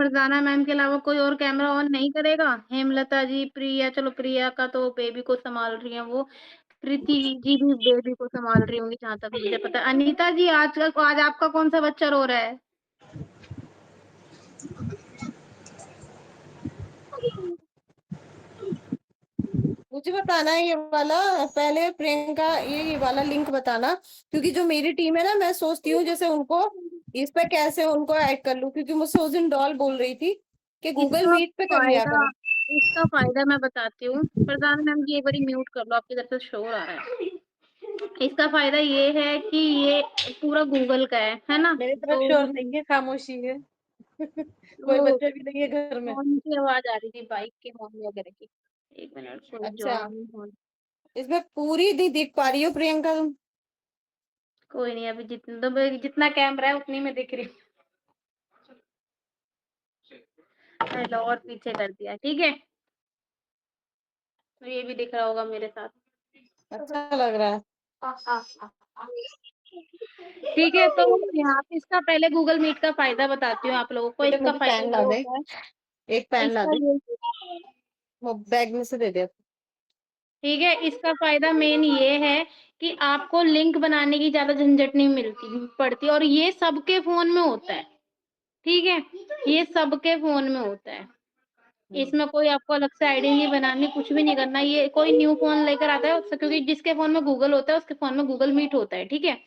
Farzana ma'am के अलावा कोई और कैमरा ऑन नहीं करेगा? हेमलता जी, प्रिया चलो प्रिया का तो बेबी को सँभाल रही हैं वो, प्रीति जी भी बेबी को सँभाल रही होंगी जहाँ तक मुझे पता है। अनीता जी आज आपका कौन-सा बच्चा रो रहा है? मुझे बताना ये वाला, पहले प्रियंका ये वाला लिंक बताना, क्योंकि जो मेरी टीम है ना, मैं सोचती हूँ जैसे उनको इस पे कैसे उनको ऐड कर लूं, क्योंकि मुझसे उस दिन डॉल बोल रही थी कि गूगल इसका मीट पे कर लिया फ़ायदा करो। इसका फ़ायदा मैं बताती हूँ। फरजाना मैम जी एक बारी म्यूट कर लो, आपकी तरफ से शोर आ रहा है। इसका फ़ायदा ये है कि ये पूरा गूगल का है ना? मेरी तरफ तो शोर नहीं है, खामोशी है। कोई वो बच्चा भी नहीं है घर में। फ़ोन की आवाज़ आ रही थी, बाइक के हॉर्न वगैरह की। 1 मिनट कोई अच्छा, जॉइन हो इसमें पूरी नहीं दिख पा रही हो प्रियंका तुम? कोई नहीं अभी जितना कैमरा है उतनी में दिख रही हूँ। चलो और पीछे कर दिया, ठीक है? तो ये भी दिख रहा होगा मेरे साथ। अच्छा लग रहा है। ठीक है, तो यहाँ पे इसका पहले गूगल मीट का फ़ायदा बताती हूँ आप लोगों को। बेटा इसका मुझे फ़ायदा पेन ला ये दे, होता है एक पेन ला इसका दे, ये वो बैग में से दे दे। ठीक है, इसका फ़ायदा मेन ये है कि आपको लिंक बनाने की ज़्यादा झंझट नहीं मिलती पड़ती और ये सबके फ़ोन में होता है, ठीक है? ये सबके फ़ोन में होता है। इसमें कोई आपको अलग से आईडी नहीं बनानी, कुछ भी नहीं करना। ये कोई न्यू फ़ोन लेकर आता है उससे क्योंकि जिसके फ़ोन में गूगल होता है, उसके फ़ोन में गूगल मीट होता है, ठीक है?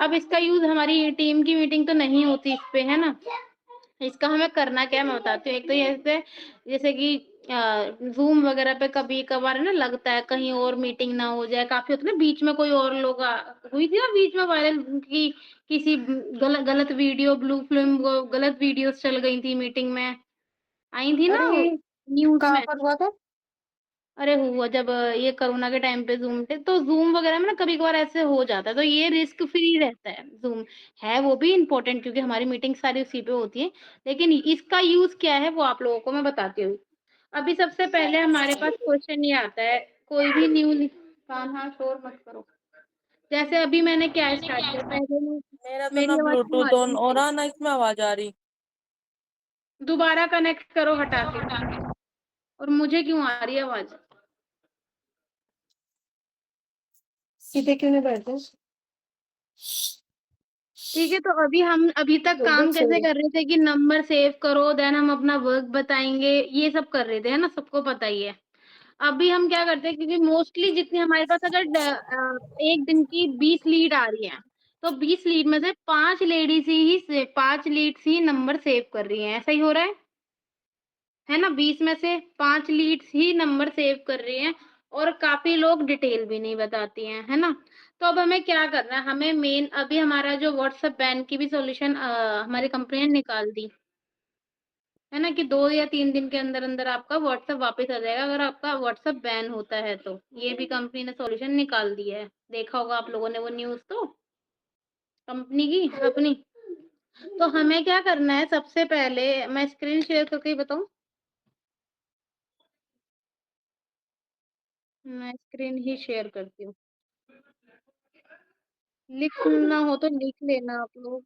अब इसका यूज़ हमारी टीम की मीटिंग तो नहीं होती इस पे, है ना? इसका हमें करना क्या है मैं बताती हूँ। एक तो ये ऐसे जैसे कि ज़ूम वगैरह पे कभी-कभार है ना लगता है कहीं और मीटिंग ना हो जाए, काफ़ी होता है ना बीच में कोई और लोग हुई थी ना बीच में वायरल कि किसी गलत वीडियो ब्लू फ़िल्म वो गलत वीडियोज़ चल गई थी मीटिंग में, आई थी ना अरे न्यूज़ कहाँ में। पर हुआ था? अरे हुआ जब ये कोरोना के टाइम पे ज़ूम थे, तो ज़ूम वगैरह में ना कभी-कभार ऐसे हो जाता है, तो ये रिस्क फ्री रहता है ज़ूम। है वो भी इम्पोर्टेंट क्योंकि हमारी मीटिंग सारी उसी पे होती है, लेकिन इसका यूज़ क्या है वो आप लोगों को मैं बताती हूँ। अभी सबसे पहले हमारे पास क्वेश्चन ये आता है, कोई भी न्यू कान्हा शोर मत करो। जैसे अभी मैंने क्या स्टार्ट किया पहले मैं मेरा तो ना मेरी आवाज़ क्यों आ ब्लूटूथ रही है ऑन हो मुझे? रहा ना इसमें आवाज आ रही। दोबारा कनेक्ट करो हटा के और मुझे क्यों आ रही है आवाज़? सीधे क्यों नहीं बैठते? ठीक है, तो हम अभी तक काम कैसे कर रहे थे कि नंबर सेव करो, देन हम अपना वर्क बताएँगे, ये सब कर रहे थे, है ना? सबको पता ही है। अभी हम क्या करते हैं क्योंकि मोस्टली जितनी हमारे पास अगर 1 दिन की 20 लीड आ रही हैं, तो 20 लीड में से 5 लेडीज़ ही से 5 लीड्स ही नंबर सेव कर रही हैं, ऐसा ही हो रहा है ना? 20 में से 5 लीड्स ही नंबर सेव कर रही हैं और काफ़ी लोग डिटेल भी नहीं बताती हैं, है ना? तो अब हमें क्या करना है, हमें मेन अभी हमारा जो व्हाट्सएप बैन की भी सॉल्यूशन हमारी कंपनी ने निकाल दी, है ना? कि 2 या 3 दिन के अंदर-अंदर आपका व्हाट्सएप वापस आ जाएगा अगर आपका व्हाट्सएप बैन होता है तो। ये भी कंपनी ने सॉल्यूशन निकाल दिया है। देखा होगा आप लोगों ने वो न्यूज़ तो कंपनी की अपनी। तो हमें क्या करना है सबसे पहले मैं स्क्रीन शेयर करके ही बताऊँ? मैं स्क्रीन ही शेयर करती हूँ। लिखना हो तो लिख लेना आप लोग।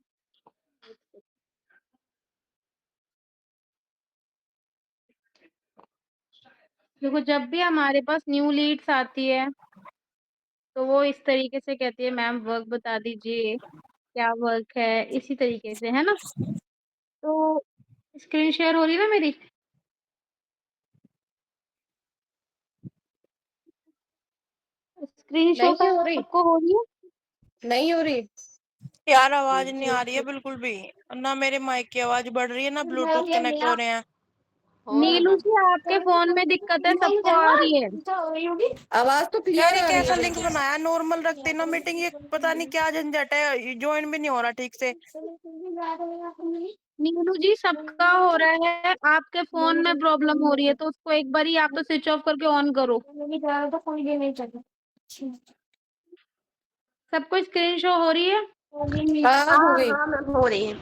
देखो जब भी हमारे पास न्यू लीड्स आती है, तो वो इस तरीके से कहती है मैम वर्क बता दीजिए, क्या वर्क है? इसी तरीके से, है ना? तो स्क्रीन शेयर हो रही है ना मेरी? स्क्रीन शो नहीं हो रही, सबको हो रही है? नहीं हो रही। यार आवाज नहीं आ रही है बिल्कुल भी। ना मेरे माइक की आवाज बढ़ रही है ना ब्लूटूथ कनेक्ट हो रहे हैं। नीलू जी आपके फ़ोन में दिक्कत है, सबको आ रही है। आवाज तो यार क्लियर ये आ रही है कैसा लिंक बिल्कुल। बनाया, नॉर्मल रखते ना मीटिंग, ये पता नहीं क्या झंझट है, ज्वाइन भी नहीं हो रहा ठीक से। नीलू जी सबका हो रहा है, आपके फ़ोन में प्रॉब्लम हो रही है, तो उसको एक बारी आप तो स्विच ऑफ करके ऑन करो। सबको स्क्रीन शो हो रही है? हाँ हो गई। हो रही है।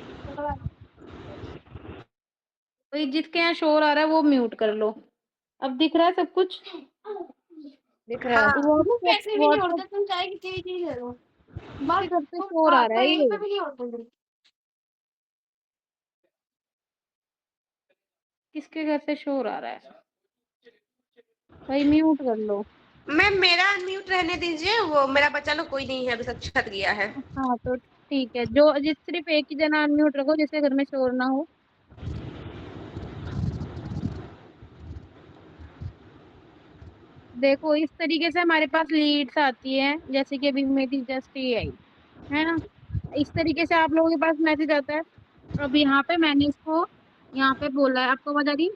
कोई जिसके यहाँ शोर आ रहा है वो म्यूट कर लो। अब दिख रहा है सब कुछ? दिख रहा है। व्हाट्सएप पैसे भी नहीं व्हाट्सएप उड़ते, तुम चाहे कितनी चीज ले लो। किसके बस घर पे तुम शोर आ रहा है कहीं ये? पे भी नहीं उड़ते। किसके घर से शोर आ रहा है? भाई म्यूट कर लो। मैम मेरा अनम्यूट रहने दीजिए, वो मेरा बच्चा लोग कोई नहीं है, अभी तक छत गया है। हाँ तो ठीक है, जो जिस सिर्फ एक ही जना अनम्यूट रखो जिसके घर में शोर ना हो। देखो इस तरीके से हमारे पास लीड्स आती है, जैसे कि अभी मेरी जस्ट ये आई है ना, इस तरीके से आप लोगों के पास मैसेज आता है। अब यहाँ पे मैंने इसको यहाँ पे बोला है, आपको आवाज आ रही है?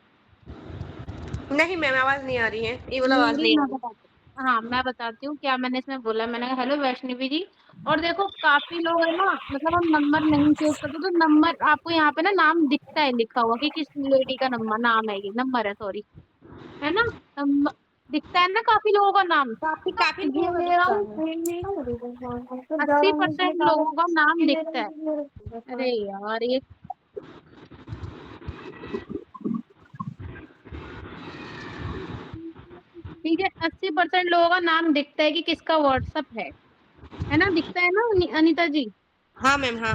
नहीं मैम, आवाज नहीं आ रही है, ये वाला आवाज मेरी नहीं आ मैं रही। बताती हूँ, हाँ मैं बताती हूँ क्या मैंने इसमें बोला। मैंने कहा हेलो वैष्णवी जी, और देखो काफी लोग है ना, मतलब हम नंबर नहीं सेव करते तो नंबर आपको यहाँ पे ना नाम दिखता है लिखा हुआ कि किस लेडी का नंबर नाम है, ये नंबर है सॉरी, है ना, दिखता है ना काफी लोगों का नाम। काफी काफी ये लोगों का मेरा दिखता है। 80% लोगों का नाम दिखता है। अरे यार ये ठीक है, 80% लोगों का नाम दिखता है कि किसका व्हाट्सअप है ना, दिखता है ना अनीता जी। हाँ मैम हाँ।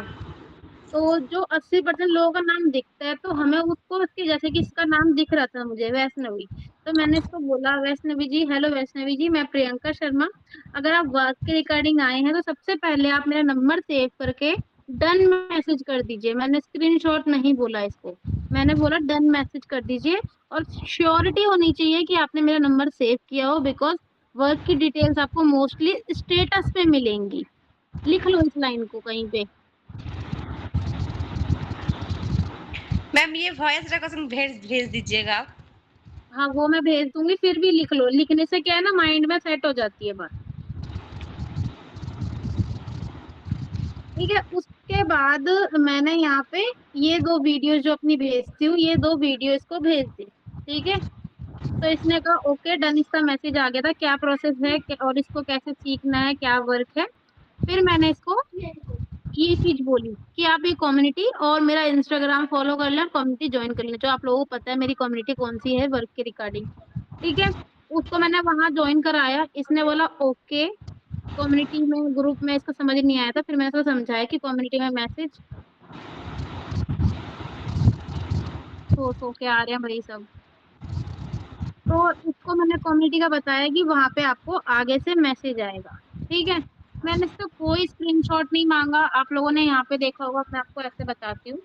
तो जो 80% लोगों का नाम दिखता है तो हमें उसको उसके जैसे कि इसका नाम दिख रहा था मुझे वैष्णवी, तो मैंने इसको बोला वैष्णवी जी, हेलो वैष्णवी जी, मैं प्रियंका शर्मा, अगर आप वर्क के रिकॉर्डिंग आए हैं तो सबसे पहले आप मेरा नंबर सेव करके डन मैसेज कर दीजिए। मैंने स्क्रीनशॉट नहीं बोला इसको, मैंने बोला डन मैसेज कर दीजिए, और श्योरिटी होनी चाहिए कि आपने मेरा नंबर सेव किया हो, बिकॉज वर्क की डिटेल्स आपको मोस्टली स्टेटस पे मिलेंगी। लिख लो इस लाइन को कहीं पे। मैम ये वॉइस रिकॉर्डिंग भेज भेज दीजिएगा आप। हाँ वो मैं भेज दूंगी, फिर भी लिख लो, लिखने से क्या है ना माइंड में सेट हो जाती है बात। ठीक है, उसके बाद मैंने यहाँ पे ये 2 वीडियो जो अपनी भेजती हूँ, ये 2 वीडियो इसको भेज दी। ठीक है, तो इसने कहा ओके डन, इसका मैसेज आ गया था क्या प्रोसेस है और इसको कैसे सीखना है, क्या वर्क है। फिर मैंने इसको ये चीज बोली कि आप ये कम्युनिटी और मेरा इंस्टाग्राम फॉलो कर लें, कम्युनिटी ज्वाइन कर लें, जो आप लोगों को पता है मेरी कम्युनिटी कौन सी है वर्क के रिगार्डिंग। ठीक है, उसको मैंने वहां ज्वाइन कराया, इसने बोला ओके। कम्युनिटी में ग्रुप में इसको समझ नहीं आया था, फिर मैंने इसको समझाया कि कम्युनिटी में मैसेज सो के आ रहे हैं भाई सब। तो इसको मैंने कम्युनिटी का बताया कि वहां पे आपको आगे से मैसेज आएगा। ठीक है, मैंने इससे कोई स्क्रीनशॉट नहीं मांगा, आप लोगों ने यहाँ पे देखा होगा, मैं आपको ऐसे बताती हूँ।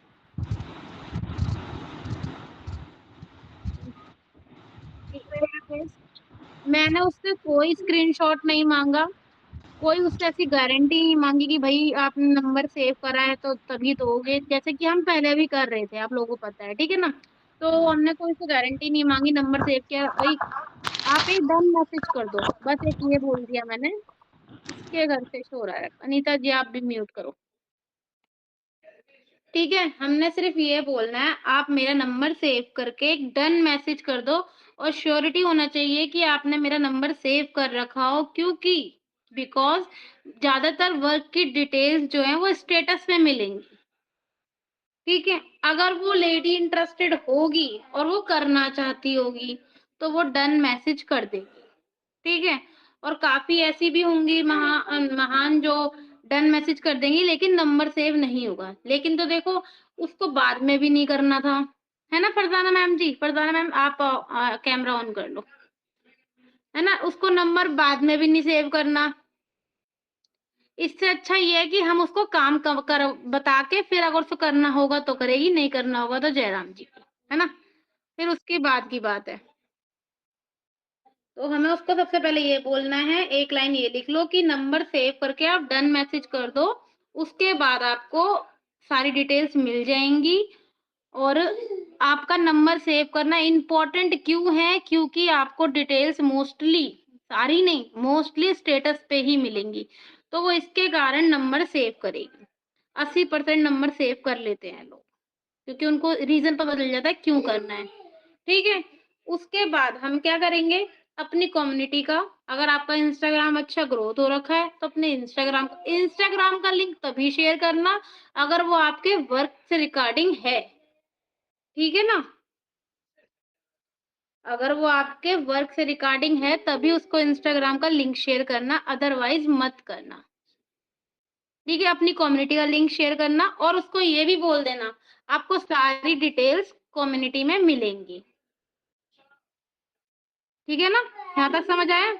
मैंने उससे कोई स्क्रीनशॉट नहीं मांगा, कोई उससे ऐसी गारंटी नहीं मांगी कि भाई आपने नंबर सेव करा है तो तभी दोगे, जैसे कि हम पहले भी कर रहे थे, आप लोगों को पता है, ठीक है ना। तो हमने कोई से गारंटी नहीं मांगी, नंबर सेव किया भाई, आप एक डन मैसेज कर दो, बस एक ये बोल दिया मैंने। इसके घर से शोर आ रहा है, अनीता जी आप भी म्यूट करो। ठीक है, हमने सिर्फ ये बोलना है आप मेरा नंबर सेव करके एक डन मैसेज कर दो, और श्योरिटी होना चाहिए कि आपने मेरा नंबर सेव कर रखा हो, क्योंकि बिकॉज ज्यादातर वर्क की डिटेल्स जो है वो स्टेटस में मिलेंगी। ठीक है, अगर वो लेडी इंटरेस्टेड होगी और वो करना चाहती होगी तो वो डन मैसेज कर देगी। ठीक है, और काफी ऐसी भी होंगी महान जो डन मैसेज कर देंगी लेकिन नंबर सेव नहीं होगा, लेकिन तो देखो उसको बाद में भी नहीं करना था, है ना फरजाना मैम जी, फरजाना मैम आप कैमरा ऑन कर लो, है ना, उसको नंबर बाद में भी नहीं सेव करना। इससे अच्छा ये है कि हम उसको काम कर बता के फिर अगर उसको करना होगा तो करेगी, नहीं करना होगा तो जयराम जी को, है ना, फिर उसके बाद की बात है। तो हमें उसको सबसे पहले ये बोलना है, एक लाइन ये लिख लो कि नंबर सेव करके आप डन मैसेज कर दो, उसके बाद आपको सारी डिटेल्स मिल जाएंगी। और आपका नंबर सेव करना इम्पोर्टेंट क्यों है, क्योंकि आपको डिटेल्स मोस्टली, सारी नहीं, मोस्टली स्टेटस पे ही मिलेंगी, तो वो इसके कारण नंबर सेव करेगी। 80% नंबर सेव कर लेते हैं लोग, क्योंकि उनको रीजन पता चल जाता है क्यों करना है। ठीक है, उसके बाद हम क्या करेंगे, अपनी कम्युनिटी का, अगर आपका इंस्टाग्राम अच्छा ग्रोथ हो रखा है तो अपने इंस्टाग्राम का लिंक तभी शेयर करना अगर वो आपके वर्क से रिगार्डिंग है। ठीक है ना, अगर वो आपके वर्क से रिगार्डिंग है तभी उसको इंस्टाग्राम का लिंक शेयर करना, अदरवाइज मत करना। ठीक है, अपनी कम्युनिटी का लिंक शेयर करना, और उसको ये भी बोल देना आपको सारी डिटेल्स कम्युनिटी में मिलेंगी। ठीक है ना, यहाँ तक समझ आया?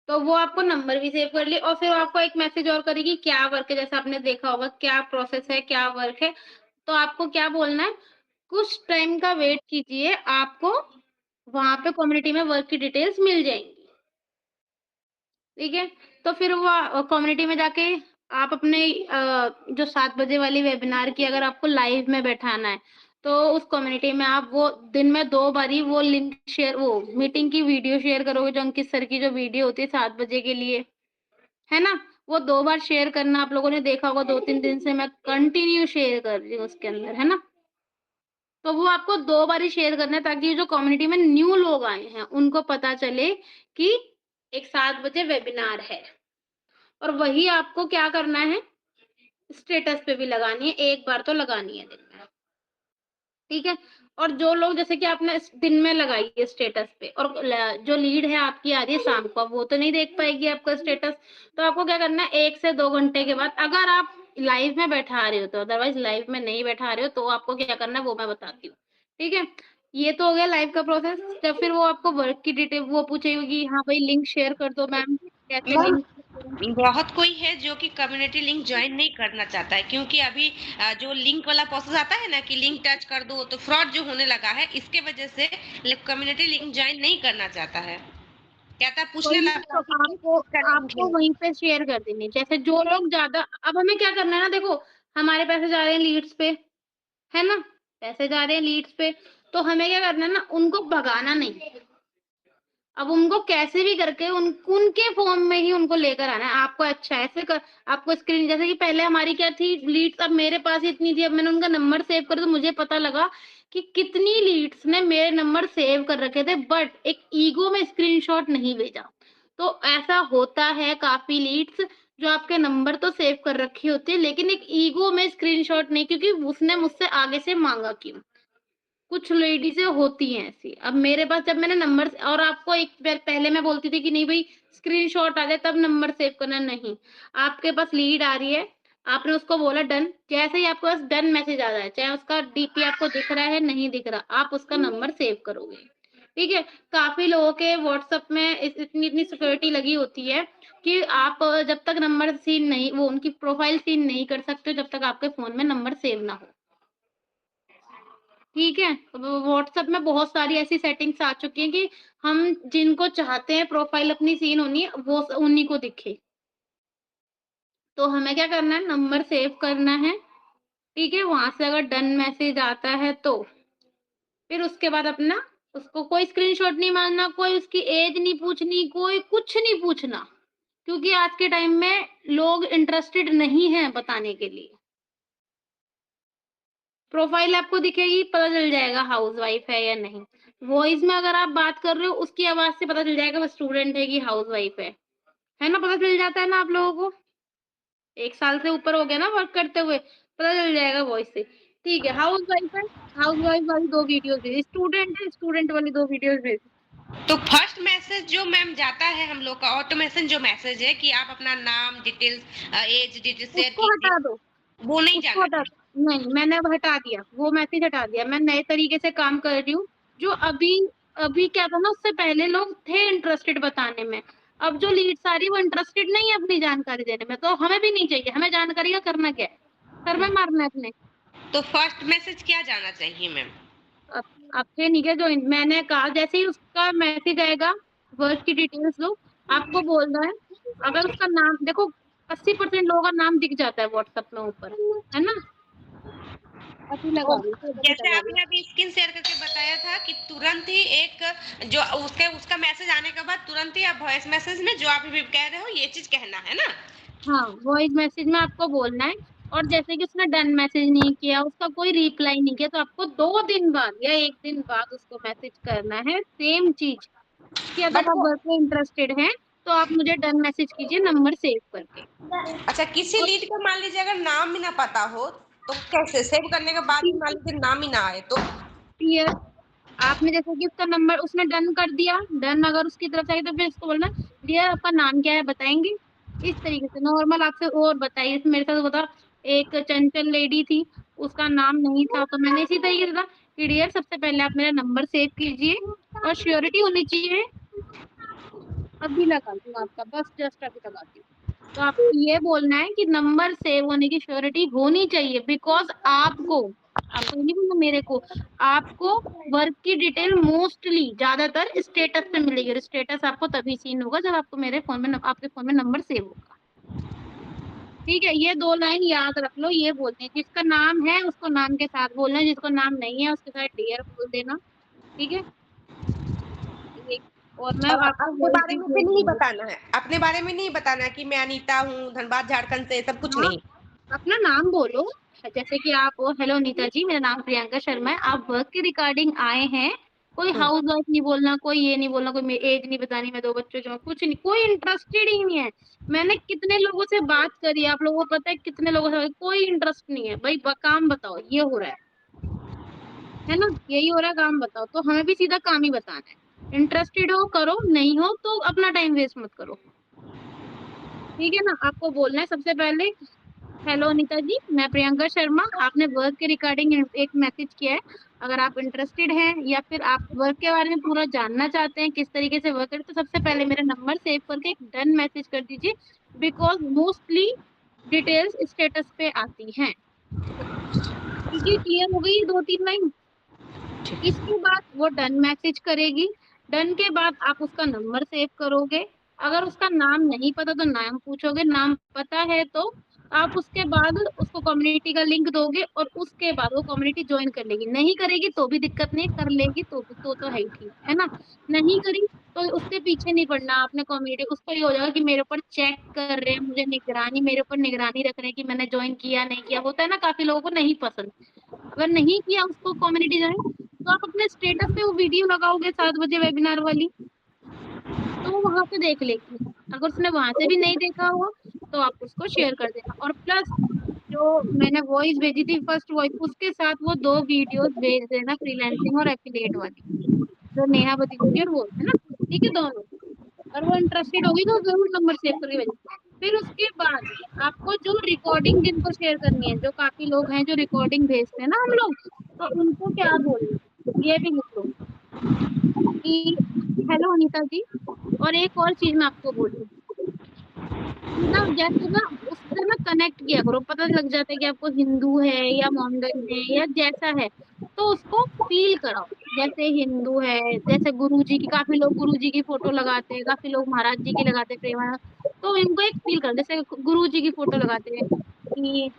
तो वो आपको नंबर भी सेव कर लिए और फिर आपको एक मैसेज और करेगी क्या वर्क है, जैसा आपने देखा होगा क्या प्रोसेस है, क्या वर्क है। तो आपको क्या बोलना है, कुछ टाइम का वेट कीजिए, आपको वहाँ पे कम्युनिटी में वर्क की डिटेल्स मिल जाएंगी। ठीक है, तो फिर वो कम्युनिटी में जाके आप अपने जो 7 बजे वाली वेबिनार की अगर आपको लाइव में बैठाना है, तो उस कम्युनिटी में आप वो दिन में 2 बारी वो लिंक शेयर, वो मीटिंग की वीडियो शेयर करोगे, जो अंकित सर की जो वीडियो होती है 7 बजे के लिए, है ना? वो 2 बार शेयर करना, आप लोगों ने देखा होगा 2-3 दिन से मैं कंटिन्यू शेयर कर रही हूँ उसके अंदर, है ना? तो वो आपको 2 बार ही शेयर करना है ताकि जो कम्युनिटी में न्यू लोग आए हैं, उनको पता चले कि एक 7 बजे वेबिनार है। और वही आपको क्या करना है, स्टेटस पे भी लगानी है, एक बार तो लगानी है दिन में। ठीक है, और जो लोग जैसे कि आपने दिन में लगाई है स्टेटस पे और जो लीड है आपकी आ रही है शाम को, वो तो नहीं देख पाएगी आपका स्टेटस। तो आपको क्या करना है, 1 से 2 घंटे के बाद अगर आप लाइव में बैठा रहे हो तो, अदरवाइज लाइव में नहीं बैठा रहे हो तो आपको क्या करना है वो मैं बताती हूँ। ठीक है, ये तो हो गया लाइव का प्रोसेस। जब फिर वो आपको वर्क की डिटेल वो पूछेगी, हाँ भाई लिंक शेयर कर दो मैम, कैसे मैम, लिंक? बहुत कोई है जो कि कम्युनिटी लिंक ज्वाइन नहीं करना चाहता है, क्योंकि अभी जो लिंक वाला प्रोसेस आता है ना कि लिंक टच कर दो, तो फ्रॉड जो होने लगा है, इसके वजह से कम्युनिटी लिंक ज्वाइन नहीं करना चाहता है। कहता है, पूछने वही लगता तो है कि आपको किसका लिंक आपको है। वहीं पे शेयर कर देनी। जैसे जो लोग ज्यादा, अब हमें क्या करना है ना, देखो हमारे पैसे जा रहे हैं लीड्स पे, है ना? पैसे जा रहे हैं लीड्स पे, तो हमें क्या करना है ना, उनको भगाना नहीं। अब उनको कैसे भी करके उनके फॉर्म में ही उनको लेकर आना है। आपको अच्छा ऐसे कर, आपको स्क्रीन, जैसे कि पहले हमारी क्या थी लीड्स, अब मेरे पास इतनी थी, अब मैंने उनका नंबर सेव कर, तो मुझे पता लगा कि कितनी लीड्स ने मेरे नंबर सेव कर रखे थे, बट एक ईगो में स्क्रीनशॉट नहीं भेजा। तो ऐसा होता है, काफी लीड्स जो आपके नंबर तो सेव कर रखी होती है लेकिन एक ईगो में स्क्रीनशॉट नहीं, क्योंकि उसने मुझसे आगे से मांगा क्यों। कुछ लेडीज़ें होती हैं ऐसी। अब मेरे पास जब मैंने नंबर, और आपको एक बार पहले मैं बोलती थी कि नहीं भई स्क्रीनशॉट आ जाए तब नंबर सेव करना, नहीं। आपके पास लीड आ रही है, आपने उसको बोला डन, जैसे ही आपके पास डन मैसेज आ जाए, चाहे उसका डीपी आपको दिख रहा है, नहीं दिख रहा, आप उसका नंबर सेव करोगे। ठीक है? काफ़ी लोगों के व्हाट्सएप में इतनी सिक्योरिटी लगी होती है कि आप जब तक नंबर सीन नहीं, वो उनकी प्रोफाइल सीन नहीं कर सकते जब तक आपके फ़ोन में नंबर सेव ना हो। ठीक है, व्हाट्सएप में बहुत सारी ऐसी सेटिंग्स आ चुकी हैं कि हम जिनको चाहते हैं प्रोफाइल अपनी सीन होनी है वो उन्हीं को दिखे। तो हमें क्या करना है, नंबर सेव करना है। ठीक है, वहां से अगर डन मैसेज आता है तो फिर उसके बाद अपना, उसको कोई स्क्रीनशॉट नहीं मारना, कोई उसकी एज नहीं पूछनी, कोई कुछ नहीं पूछना, क्योंकि आज के टाइम में लोग इंटरेस्टेड नहीं है बताने के लिए। प्रोफाइल आपको दिखेगी, पता चल जाएगा हाउसवाइफ है या नहीं। वॉइस में अगर आप बात कर रहे हो उसकी आवाज से पता चल जाएगा वो स्टूडेंट है कि हाउसवाइफ है ना? पता चल जाता है ना आप लोगों को, 1 साल से ऊपर हो गया ना वर्क करते हुए, पता चल जाएगा वॉइस से। ठीक है, हाउसवाइफ है, हाउसवाइफ वाली 2 वीडियोस भेजी, स्टूडेंट है, स्टूडेंट वाली 2 वीडियोस भेजी। तो फर्स्ट मैसेज जो मैम जाता है हम लोग का ऑटोमेशन जो मैसेज है कि आप अपना नाम डिटेल्स, एज डिटेल शेयर उसको कीजिए, हटा दो, वो नहीं उसको जाना हटा चाहिए। दो। नहीं, मैंने अब हटा दिया, वो मैसेज हटा दिया। मैं नए तरीके से काम कर रही हूँ। जो अभी अभी क्या था ना, उससे पहले लोग थे इंटरेस्टेड बताने में। अब जो लीड्स आ रही है वो इंटरेस्टेड नहीं है अपनी जानकारी देने में, तो हमें भी नहीं चाहिए। हमें जानकारी का करना क्या है? सर में मारना है अपने। तो फर्स्ट मैसेज क्या जाना चाहिए मैम? अब आपके नहीं क्या, जो मैंने कहा जैसे ही उसका मैसेज आएगा, वर्क की डिटेल्स दो, आपको बोलना है। अगर उसका नाम देखो, 80% लोगों का नाम दिख जाता है व्हाट्सएप में ऊपर, है ना? अभी तो लगा रही हूँ, अभी जैसे लगा रही हूँ। आपने अभी स्क्रीन शेयर करके बताया था कि तुरंत ही एक जो उसका मैसेज आने के बाद तुरंत ही आप वॉइस मैसेज में जो आप अभी कह रहे हो ये चीज कहना है ना। हाँ, वॉइस मैसेज में आपको बोलना है। और जैसे कि उसने डन मैसेज नहीं किया, उसका कोई रिप्लाई नहीं किया, तो आपको 2 दिन बाद या 1 दिन बाद उसको मैसेज करना है सेम चीज़, कि अगर बट आप वो वर्क में इंटरेस्टेड हैं, तो आप मुझे डन मैसेज कीजिए नंबर सेव करके। अच्छा, किसी और लीड को मान लीजिए अगर नाम ही ना पता हो, तो कैसे सेव करने के बाद भी मान लीजिए नाम ही ना आए तो? क्लियर, आपने जैसे कि उसका नंबर उसने डन कर दिया, डन अगर उसकी तरफ से आई तो फिर उसको बोलना डियर आपका नाम क्या है बताएँगे? इस तरीके से नॉर्मल आपसे और बताइए, मेरे साथ हुआ था, एक चंचल लेडी थी, उसका नाम नहीं था, तो मैंने इसी तरीके से था कि डियर सबसे पहले आप मेरा नंबर सेव कीजिए और श्योरिटी होनी चाहिए। अभी लगाती हूँ आपका, बस जस्ट अभी लगाती हूँ। तो आपको ये बोलना है कि नंबर सेव होने की श्योरिटी होनी चाहिए, बिकॉज आपको नहीं बोलना मेरे को, आपको वर्क की डिटेल मोस्टली ज्यादातर स्टेटस पे मिलेगी, और स्टेटस आपको तभी सीन होगा जब आपको मेरे फोन में आपके फोन में नंबर सेव होगा। ठीक है, ये 2 लाइन याद रख लो। ये बोलते हैं जिसका नाम है उसको नाम के साथ बोलना है, जिसको नाम नहीं है उसके साथ डियर बोल देना। ठीक है, ये और मैं और आपको अपने वॉइस बारे भी में भेज भी नहीं दूंगी। बताना है, अपने बारे में नहीं बताना है कि मैं अनीता हूँ धनबाद झारखंड से, सब कुछ हाँ, नहीं। अपना नाम बोलो। जैसे कि आप हेलो नीता जी, मेरा नाम प्रियंका शर्मा है, आप वर्क के रिगार्डिंग आए हैं। कोई हम्म, हाउस वाइफ नहीं बोलना, कोई ये नहीं बोलना, कोई एज नहीं बतानी, मैं 2 बच्चों जो कुछ नहीं, कोई इंटरेस्टेड ही नहीं है। मैंने कितने लोगों से बात करी है, आप लोगों को पता है कितने लोगों से, कोई इंटरेस्ट नहीं है भाई। काम बताओ, ये हो रहा है ना, यही हो रहा है, काम बताओ। तो हमें भी सीधा काम ही बताना है। इंटरेस्टेड हो करो, नहीं हो तो अपना टाइम वेस्ट मत करो। ठीक है ना, आपको बोलना है सबसे पहले हेलो अनीता जी, मैं प्रियंका शर्मा, आपने वर्क के रिगार्डिंग एक मैसेज किया है। अगर आप इंटरेस्टेड हैं या फिर आप वर्क के बारे में पूरा जानना चाहते हैं किस तरीके से वर्क करें, तो सबसे पहले मेरा नंबर सेव करके एक डन मैसेज कर दीजिए, बिकॉज मोस्टली डिटेल्स स्टेटस पे आती हैं। ठीक है, क्लियर हो गई 2-3 लाइन। इसके बाद वो डन मैसेज करेगी। डन के बाद आप उसका नंबर सेव करोगे। अगर उसका नाम नहीं पता तो नाम पूछोगे, नाम पता है तो आप उसके बाद उसको कम्युनिटी का लिंक दोगे, और उसके बाद वो कम्युनिटी ज्वाइन कर लेगी। नहीं करेगी तो भी दिक्कत नहीं, कर लेगी तो भी तो है ही ठीक है ना। नहीं करी तो उसके पीछे नहीं पड़ना आपने कम्युनिटी, उसको ये हो जाएगा कि मेरे ऊपर चेक कर रहे हैं, मुझे निगरानी, मेरे ऊपर निगरानी रख रहे हैं कि मैंने ज्वाइन किया नहीं किया। होता है ना, काफी लोगों को नहीं पसंद। अगर नहीं किया उसको कम्युनिटी ज्वाइन, तो आप अपने स्टेटस पे वो वीडियो लगाओगे 7 बजे वेबिनार वाली, तो वो वहां से देख लेगी। अगर उसने वहां से भी नहीं देखा होगा तो आप उसको शेयर कर देना। और प्लस जो मैंने वॉइस भेजी थी, फर्स्ट वॉइस, उसके साथ वो 2 वीडियोस भेज देना, फ्रीलांसिंग और एफिलिएट वाली, जो नेहा बतीजी और वो है ना। ठीक है, दोनों। और वो इंटरेस्टेड होगी तो जरूर नंबर सेव करके भेजना। फिर उसके बाद आपको जो रिकॉर्डिंग जिनको शेयर करनी है, जो काफी लोग हैं जो रिकॉर्डिंग भेजते हैं ना हम लोग, तो उनको क्या बोलना है ये भी लिख लो कि हेलो अनीता जी। और एक और चीज मैं आपको बोलूँ कि ना, जैसे ना उससे ना कनेक्ट किया करो, पता लग जाता है कि आपको हिंदू है या मोमडन है या जैसा है, तो उसको फील कराओ। जैसे हिंदू है, जैसे गुरु जी की, काफी लोग गुरु जी की फोटो लगाते हैं, काफी लोग महाराज जी की लगाते हैं, प्रेमानंद। तो इनको एक फील करो, जैसे गुरु जी की फोटो लगाते हैं कि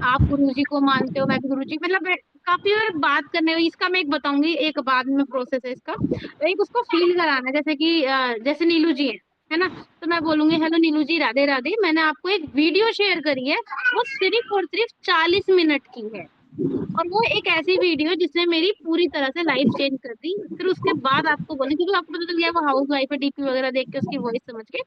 आप गुरु जी को मानते हो, मैं भी गुरु जी, मतलब काफी बार बात करने में, इसका मैं एक बताऊंगी, एक बाद में प्रोसेस है इसका। एक उसको फील कराना है, जैसे कि जैसे नीलू जी है ना, तो मैं बोलूंगी हेलो नीलू जी, राधे राधे, मैंने आपको एक वीडियो शेयर करी है, वो सिर्फ और सिर्फ 40 मिनट की है, और वो एक ऐसी वीडियो है जिसने मेरी पूरी तरह से लाइफ चेंज कर दी। फिर उसके बाद आपको बोलना, क्योंकि आपको पता चल गया वो हाउस वाइफ है, डीपी वगैरह देख के उसकी वॉइस समझ के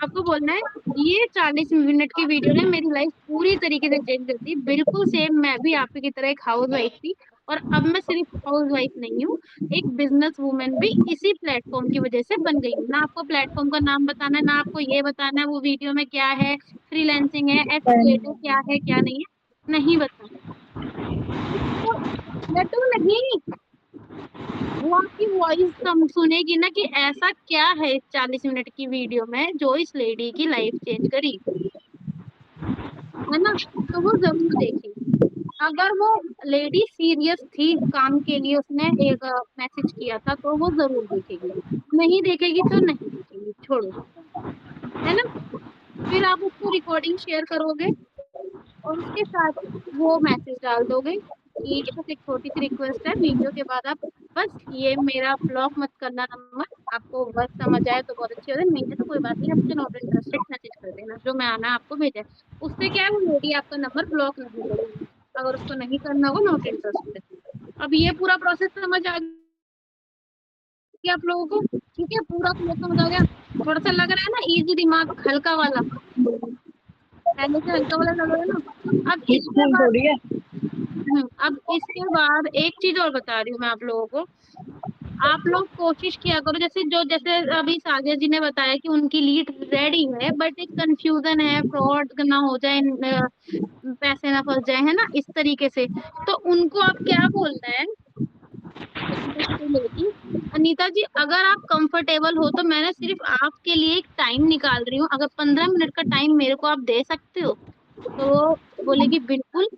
आपको बोलना है ये 40 मिनट की वीडियो ने मेरी लाइफ पूरी तरीके से चेंज कर दी। बिल्कुल सेम मैं भी आप ही की तरह एक हाउस वाइफ थी, और अब मैं सिर्फ हाउस वाइफ नहीं हूँ, एक बिजनेस वूमेन भी इसी प्लेटफॉर्म की वजह से बन गई हूँ। ना आपको प्लेटफॉर्म का नाम बताना है, ना आपको ये बताना है वो वीडियो में क्या है, फ्रीलैंसिंग है, एफिलिएट है, क्या है क्या नहीं है, नहीं बताना। तो लड्डू नहीं, वो आपकी वॉइस कम सुनेगी ना कि ऐसा क्या है इस 40 मिनट की वीडियो में जो इस लेडी की लाइफ चेंज करी, है ना। तो वो जरूर देखेगी। अगर वो लेडी सीरियस थी काम के लिए, उसने एक मैसेज किया था, तो वो जरूर देखेगी। नहीं देखेगी तो नहीं देखेगी, छोड़ो, है ना। फिर आप उसको रिकॉर्डिंग शेयर करोगे और उसके साथ वो मैसेज डाल दोगे कि बस एक छोटी सी रिक्वेस्ट है, वीडियो के बाद आप बस ये मेरा ब्लॉक मत करना नंबर, आपको बस समझ आए तो बहुत अच्छी बात है, नहीं है तो कोई बात नहीं, आप मुझे नॉट इंटरेस्टेड मैसेज कर देना, जो मैं आना आपको भेजा है। उससे क्या है, वो लेडी आपका नंबर ब्लॉक नहीं करेगी, अगर उसको नहीं करना होगा नॉट इंटरेस्टेड। अब ये पूरा प्रोसेस समझ आ गया आप लोगों को? ठीक है, पूरा फ्लो समझ आ गया? थोड़ा सा लग रहा है ना इजी, दिमाग हल्का वाला, पहले से हल्का वाला लग रहा है ना। अब इसके बाद अब इसके बाद एक चीज और बता रही हूँ मैं आप लोगों को। आप लोग कोशिश किया करो, जैसे अभी साजिया जी ने बताया कि उनकी लीड रेडी है, बट एक कंफ्यूजन है, फ्रॉड ना हो जाए, पैसे ना फंस जाए, है ना, इस तरीके से। तो उनको आप क्या बोलना है उसको लेके, अनीता जी अगर आप कंफर्टेबल हो तो मैंने सिर्फ आपके लिए एक टाइम निकाल रही हूँ, अगर 15 मिनट का टाइम मेरे को आप दे सकते हो, तो वो बोलेगी बिल्कुल।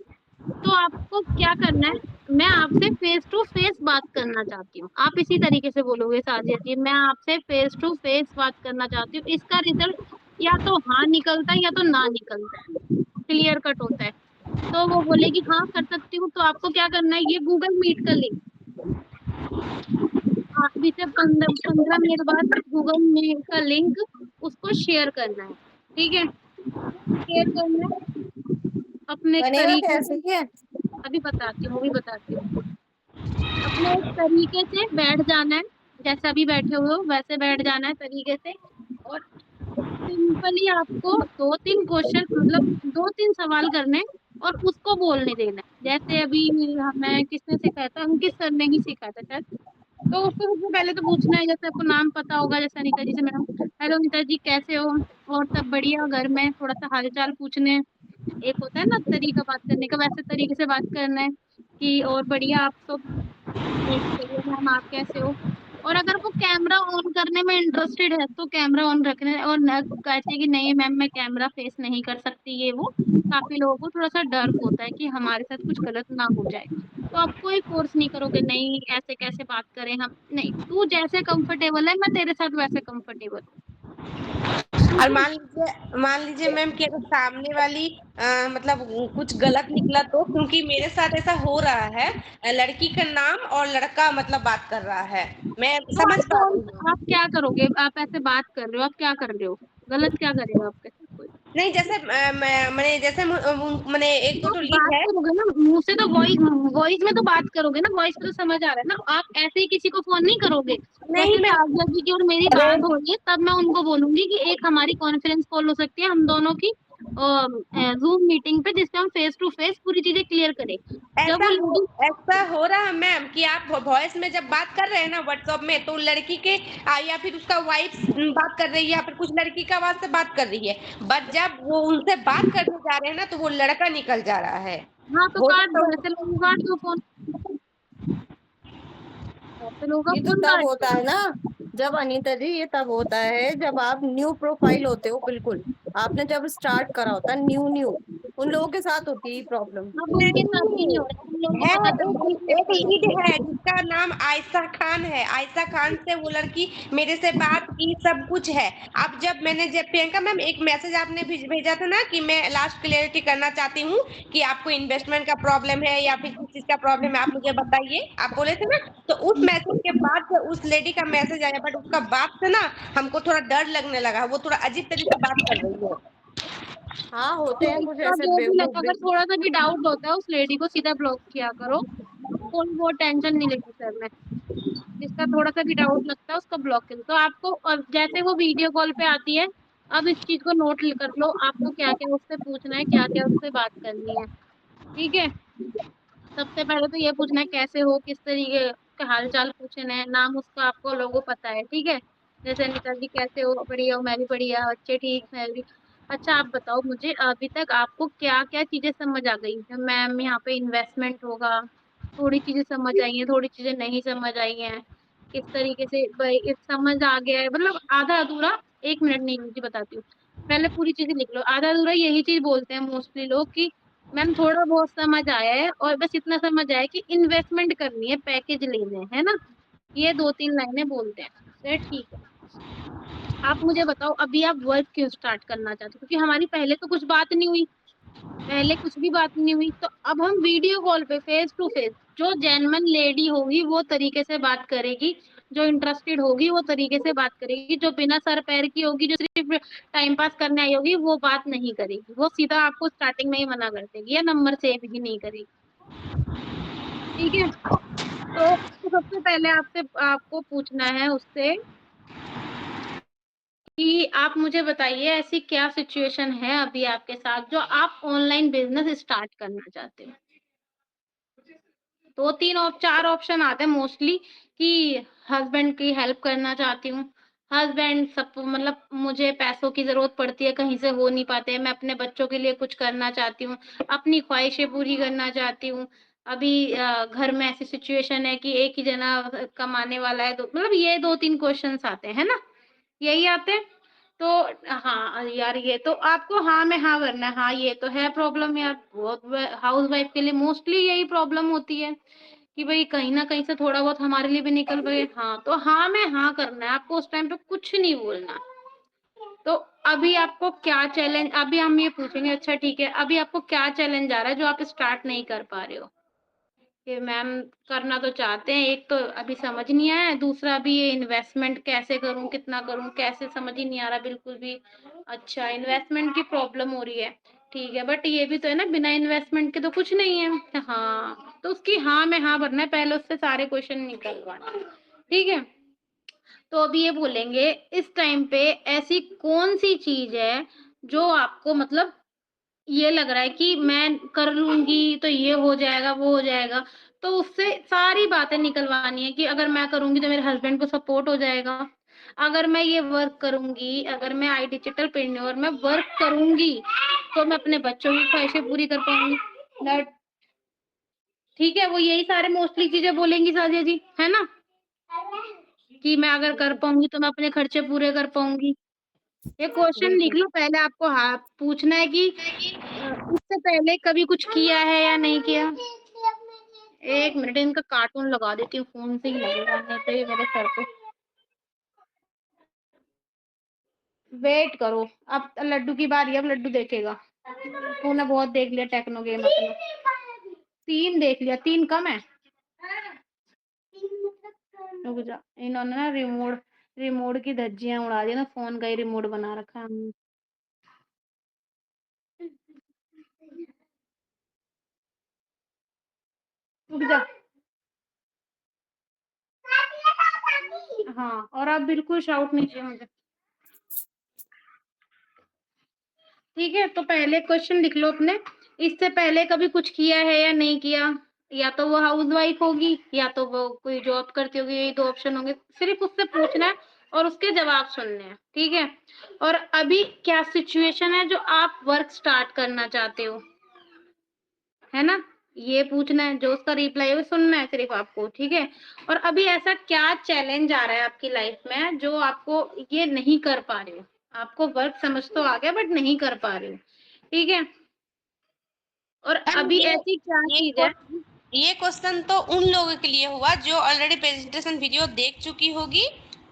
तो आपको क्या करना है, मैं आपसे फेस टू फेस बात करना चाहती हूँ, आप इसी तरीके से बोलोगे साजिया जी, मैं आपसे फेस टू फेस बात करना चाहती हूँ, इसका रिजल्ट या तो हाँ निकलता है या तो ना निकलता है, क्लियर कट होता है। तो वो बोलेगी हाँ कर सकती हूँ, तो आपको क्या करना है, ये गूगल मीट का लिंक अभी से 15 मिनट बाद गूगल मीट का लिंक उसको शेयर करना है, ठीक है, शेयर करना है अपने बनेगा तरीके कैसे से। ये? अभी बताती हूँ, वो भी बताती हूँ। अपने एक तरीके से बैठ जाना है, जैसे अभी बैठे हुए हो वैसे बैठ जाना है तरीके से, और सिंपली आपको 2-3 क्वेश्चन, मतलब 2-3 सवाल करने हैं, और उसको बोलने देना है। जैसे अभी हमें किसने सिखाया था, अंकित सर ने ही सिखाया था शायद। तो उसको सबसे पहले तो पूछना है, जैसे आपको नाम पता होगा, जैसे अनीता जी से मैडम, हेलो अनीता जी कैसे हो, और सब बढ़िया, घर में थोड़ा सा हालचाल पूछने हैं। एक होता है ना तरीका बात करने का, वैसे तरीके से बात करना है कि और बढ़िया आप सब, एक बढ़िया मैम आप कैसे हो। और अगर वो कैमरा ऑन करने में इंटरेस्टेड है तो कैमरा ऑन रखने, और न कहते कि नहीं मैम मैं कैमरा फेस नहीं कर सकती, ये वो काफी लोगों को थोड़ा सा डर होता है कि हमारे साथ कुछ गलत ना हो जाए। तो आप कोई फोर्स नहीं करोगे, नहीं ऐसे कैसे बात करें हम, नहीं तू जैसे कंफर्टेबल है मैं तेरे साथ वैसे कंफर्टेबल हूँ, ठीक और है। मान लीजिए मैम कि अगर सामने वाली मतलब कुछ गलत निकला तो, क्योंकि मेरे साथ ऐसा हो रहा है, लड़की का नाम और लड़का मतलब बात कर रहा है, मैं तो समझ पा रही हूँ। आप क्या करोगे, आप ऐसे बात कर रहे हो, आप क्या कर रहे हो, गलत क्या करेगा आपके साथ कोई। नहीं, जैसे मैंने जैसे मैंने एक दो तो तो लीड बात है। करोगे ना मुंह से, तो वॉइस वॉइस में तो बात करोगे ना, वॉइस में तो समझ आ रहा है ना, आप ऐसे ही किसी को फोन नहीं करोगे। नहीं जैसे मैं साजिया जी की और मेरी अरे बात हो रही है, तब मैं उनको बोलूंगी कि एक हमारी कॉन्फ्रेंस कॉल हो सकती है हम दोनों की, जूम मीटिंग पे, जिसपे हम फेस टू फेस पूरी चीजें क्लियर करें। जब वो लेडी, ऐसा हो रहा है मैम कि आप वॉइस में जब बात कर रहे हैं ना व्हाट्सएप में, तो लड़की के या फिर उसका वाइफ बात कर रही है, या फिर कुछ लड़की का आवाज से बात कर रही है, बट जब वो उनसे बात करने जा रहे हैं ना, तो वो लड़का निकल जा रहा है। हाँ तो हो काट सकता दो, है। ऐसे लोग काट दो फोन, ऐसे लोगों का ये तो फोन तब काट होता दो। है ना, जब अनीता जी ये तब होता है जब आप न्यू प्रोफाइल होते हो, बिल्कुल आपने जब स्टार्ट करा होता है न्यू न्यू, उन लोगों के साथ होती है प्रॉब्लम। अब उनके साथ भी नहीं नहीं हो रहा, हम लोगों को है, पता चल रहा है एक कि लीड है जिसका नाम आयशा खान है। आयशा खान से वो लड़की मेरे से बात की, सब कुछ है। अब जब प्रियंका मैम एक मैसेज आपने भेजा था ना कि मैं लास्ट क्लियरिटी करना चाहती हूँ कि आपको इन्वेस्टमेंट का प्रॉब्लम है या फिर किस चीज का प्रॉब्लम है, आप मुझे बताइए, आप बोले थे ना। तो उस मैसेज के बाद से उस लेडी का मैसेज आया, बट उसका बात से ना हमको थोड़ा डर लगने लगा, वो थोड़ा अजीब तरीके से बात कर रही है। हाँ होते हैं कुछ इसका ऐसे जो भी बेवकूफ लगा, भी। अगर थोड़ा सा भी डाउट होता है उस लेडी को सीधा ब्लॉक किया करो, कोई वो टेंशन नहीं लेगी सर मैं, जिसका थोड़ा सा भी डाउट लगता है उसका ब्लॉक कर दो। तो आपको, और जैसे वो वीडियो कॉल पे आती है, अब इस चीज को नोट कर लो, आपको क्या क्या उससे पूछना है, क्या क्या उससे बात करनी है, ठीक है। सबसे पहले तो ये पूछना है कैसे हो, किस तरीके का हाल चाल पूछना है, नाम उसका आपको लोगों पता है, ठीक है। जैसे अनिता जी कैसे हो, बढ़िया हो, मैं भी बढ़िया, अच्छे ठीक, मैं भी। अच्छा आप बताओ मुझे, अभी तक आपको क्या क्या चीजें समझ आ गई है, मैम यहाँ पे इन्वेस्टमेंट होगा, थोड़ी चीजें समझ आई हैं, थोड़ी चीजें नहीं समझ आई हैं, किस तरीके से भाई समझ आ गया है, मतलब आधा अधूरा। 1 मिनट नहीं, मुझे बताती हूँ, पहले पूरी चीजें लिख लो, आधा अधूरा यही चीज बोलते हैं मोस्टली लोग कि मैम थोड़ा बहुत समझ आया है, और बस इतना समझ आया है कि इन्वेस्टमेंट करनी है, पैकेज लेने हैं, है ना, ये 2-3 लाइनें बोलते हैं, फिर ठीक है। आप मुझे बताओ अभी आप वर्क क्यों स्टार्ट करना चाहते हो, क्योंकि हमारी पहले तो कुछ बात नहीं हुई, पहले कुछ भी बात नहीं हुई, तो अब हम वीडियो कॉल पे फेस टू फेस, जो जेन्युइन लेडी होगी वो तरीके से बात करेगी, जो इंटरेस्टेड होगी वो तरीके से बात करेगी, जो बिना सर पैर की होगी, जो सिर्फ टाइम पास करने आई होगी, वो बात नहीं करेगी, वो सीधा आपको स्टार्टिंग में ही मना कर देगी या नंबर सेव ही नहीं करेगी, ठीक है। तो सबसे पहले आपसे आपको पूछना है उससे कि आप मुझे बताइए ऐसी क्या सिचुएशन है अभी आपके साथ जो आप ऑनलाइन बिजनेस स्टार्ट करना चाहते हो। 2-3 और 4 ऑप्शन आते हैं मोस्टली कि हस्बैंड की हेल्प करना चाहती हूँ। हस्बैंड सब मतलब मुझे पैसों की ज़रूरत पड़ती है, कहीं से हो नहीं पाते हैं, मैं अपने बच्चों के लिए कुछ करना चाहती हूँ, अपनी ख़्वाहिशें पूरी करना चाहती हूँ। अभी घर में ऐसी सिचुएशन है कि एक ही जना कमाने वाला है, तो मतलब ये 2-3 क्वेश्चन्स आते हैं, है ना? यही आते हैं? तो हाँ, यार ये तो आपको हाँ में हाँ करना है। हाँ, ये तो है प्रॉब्लम यार, बहुत व हाउसवाइफ़ के लिए मोस्टली यही प्रॉब्लम होती है कि भई कहीं न कहीं से थोड़ा बहुत हमारे लिए भी निकल पड़े। हाँ, तो हाँ में हाँ करना है, आपको उस टाइम पे कुछ नहीं बोलना। तो अभी आपको क्या चैलेंज अभी हम ये पूछेंगे अच्छा ठीक है, अभी आपको क्या चैलेंज आ रहा है जो आप स्टार्ट नहीं कर पा रहे हो? कि मैम करना तो चाहते हैं, एक तो अभी समझ नहीं आया है, दूसरा अभी ये इन्वेस्टमेंट कैसे करूँ, कितना करूँ, कैसे समझ ही नहीं आ रहा बिल्कुल भी। अच्छा इन्वेस्टमेंट की प्रॉब्लम हो रही है, ठीक है, बट ये भी तो है ना बिना इन्वेस्टमेंट के तो कुछ नहीं है। हाँ, तो उसकी हाँ में हाँ भरना है, पहले उससे सारे क्वेश्चन निकलवाना है, ठीक है? तो अभी ये बोलेंगे इस टाइम पे ऐसी कौन-सी चीज़ है जो आपको मतलब ये लग रहा है कि मैं कर लूँगी तो ये हो जाएगा, वो हो जाएगा। तो उससे सारी बातें निकलवानी है कि अगर मैं करूँगी तो मेरे हस्बैंड को सपोर्ट हो जाएगा। अगर मैं ये वर्क करूँगी, अगर मैं आई डिजिटल प्रेन्योर में वर्क करूँगी, तो मैं अपने बच्चों की ख़्वाहिशें पूरी कर पाऊँगी। दैट ठीक है, वो यही सारे मोस्टली चीज़ें बोलेंगी साजिया जी, है ना? कि मैं अगर कर पाऊँगी तो मैं अपने खर्चे पूरे कर पाऊँगी। ये क्वेश्चन लिख बिल्कुल। लो पहले आपको हाँ, पूछना है कि इससे पहले कभी कुछ किया है या नहीं किया? 1 मिनट इनका कार्टून लगा देती हूँ, फ़ोन से ही लगेगा नहीं तो ये मेरे सर पे वेट करो, अब लड्डू की बारी है, अब लड्डू देखेगा। तूने बहुत देख लिया टेक्नो गेम अपना। 3 देख लिया, 3 कम है? रुक जा, इन्होंने ना रिमोट की धज्जियाँ उड़ा दी ना, फ़ोन का ही रिमोट बना रखा है हमने। रुक जा। हाँ, और आप बिल्कुल शाउट नहीं चाहिए मुझे। ठीक है, तो पहले क्वेश्चन लिख लो अपने, इससे पहले कभी कुछ किया है या नहीं किया? या तो वो हाउसवाइफ होगी या तो वो कोई जॉब करती होगी, यही 2 ऑप्शन होंगे। सिर्फ़ उससे पूछना है और उसके जवाब सुनने हैं, ठीक है? और अभी क्या सिचुएशन है जो आप वर्क स्टार्ट करना चाहते हो? है ना? ये पूछना है, जो उसका रिप्लाई है वो सुनना है सिर्फ़ आपको, ठीक है? और अभी ऐसा क्या चैलेंज आ रहा है आपकी लाइफ़ में जो आपको ये नहीं कर पा रहे हो? आपको वर्क समझ तो आ गया बट नहीं कर पा रहे हो, ठीक है? और मैम अभी ऐसी क्या ये चीज़ है क्वेश्चन ये क्वेश्चन तो उन लोगों के लिए हुआ जो ऑलरेडी प्रेजेंटेशन वीडियो देख चुकी होगी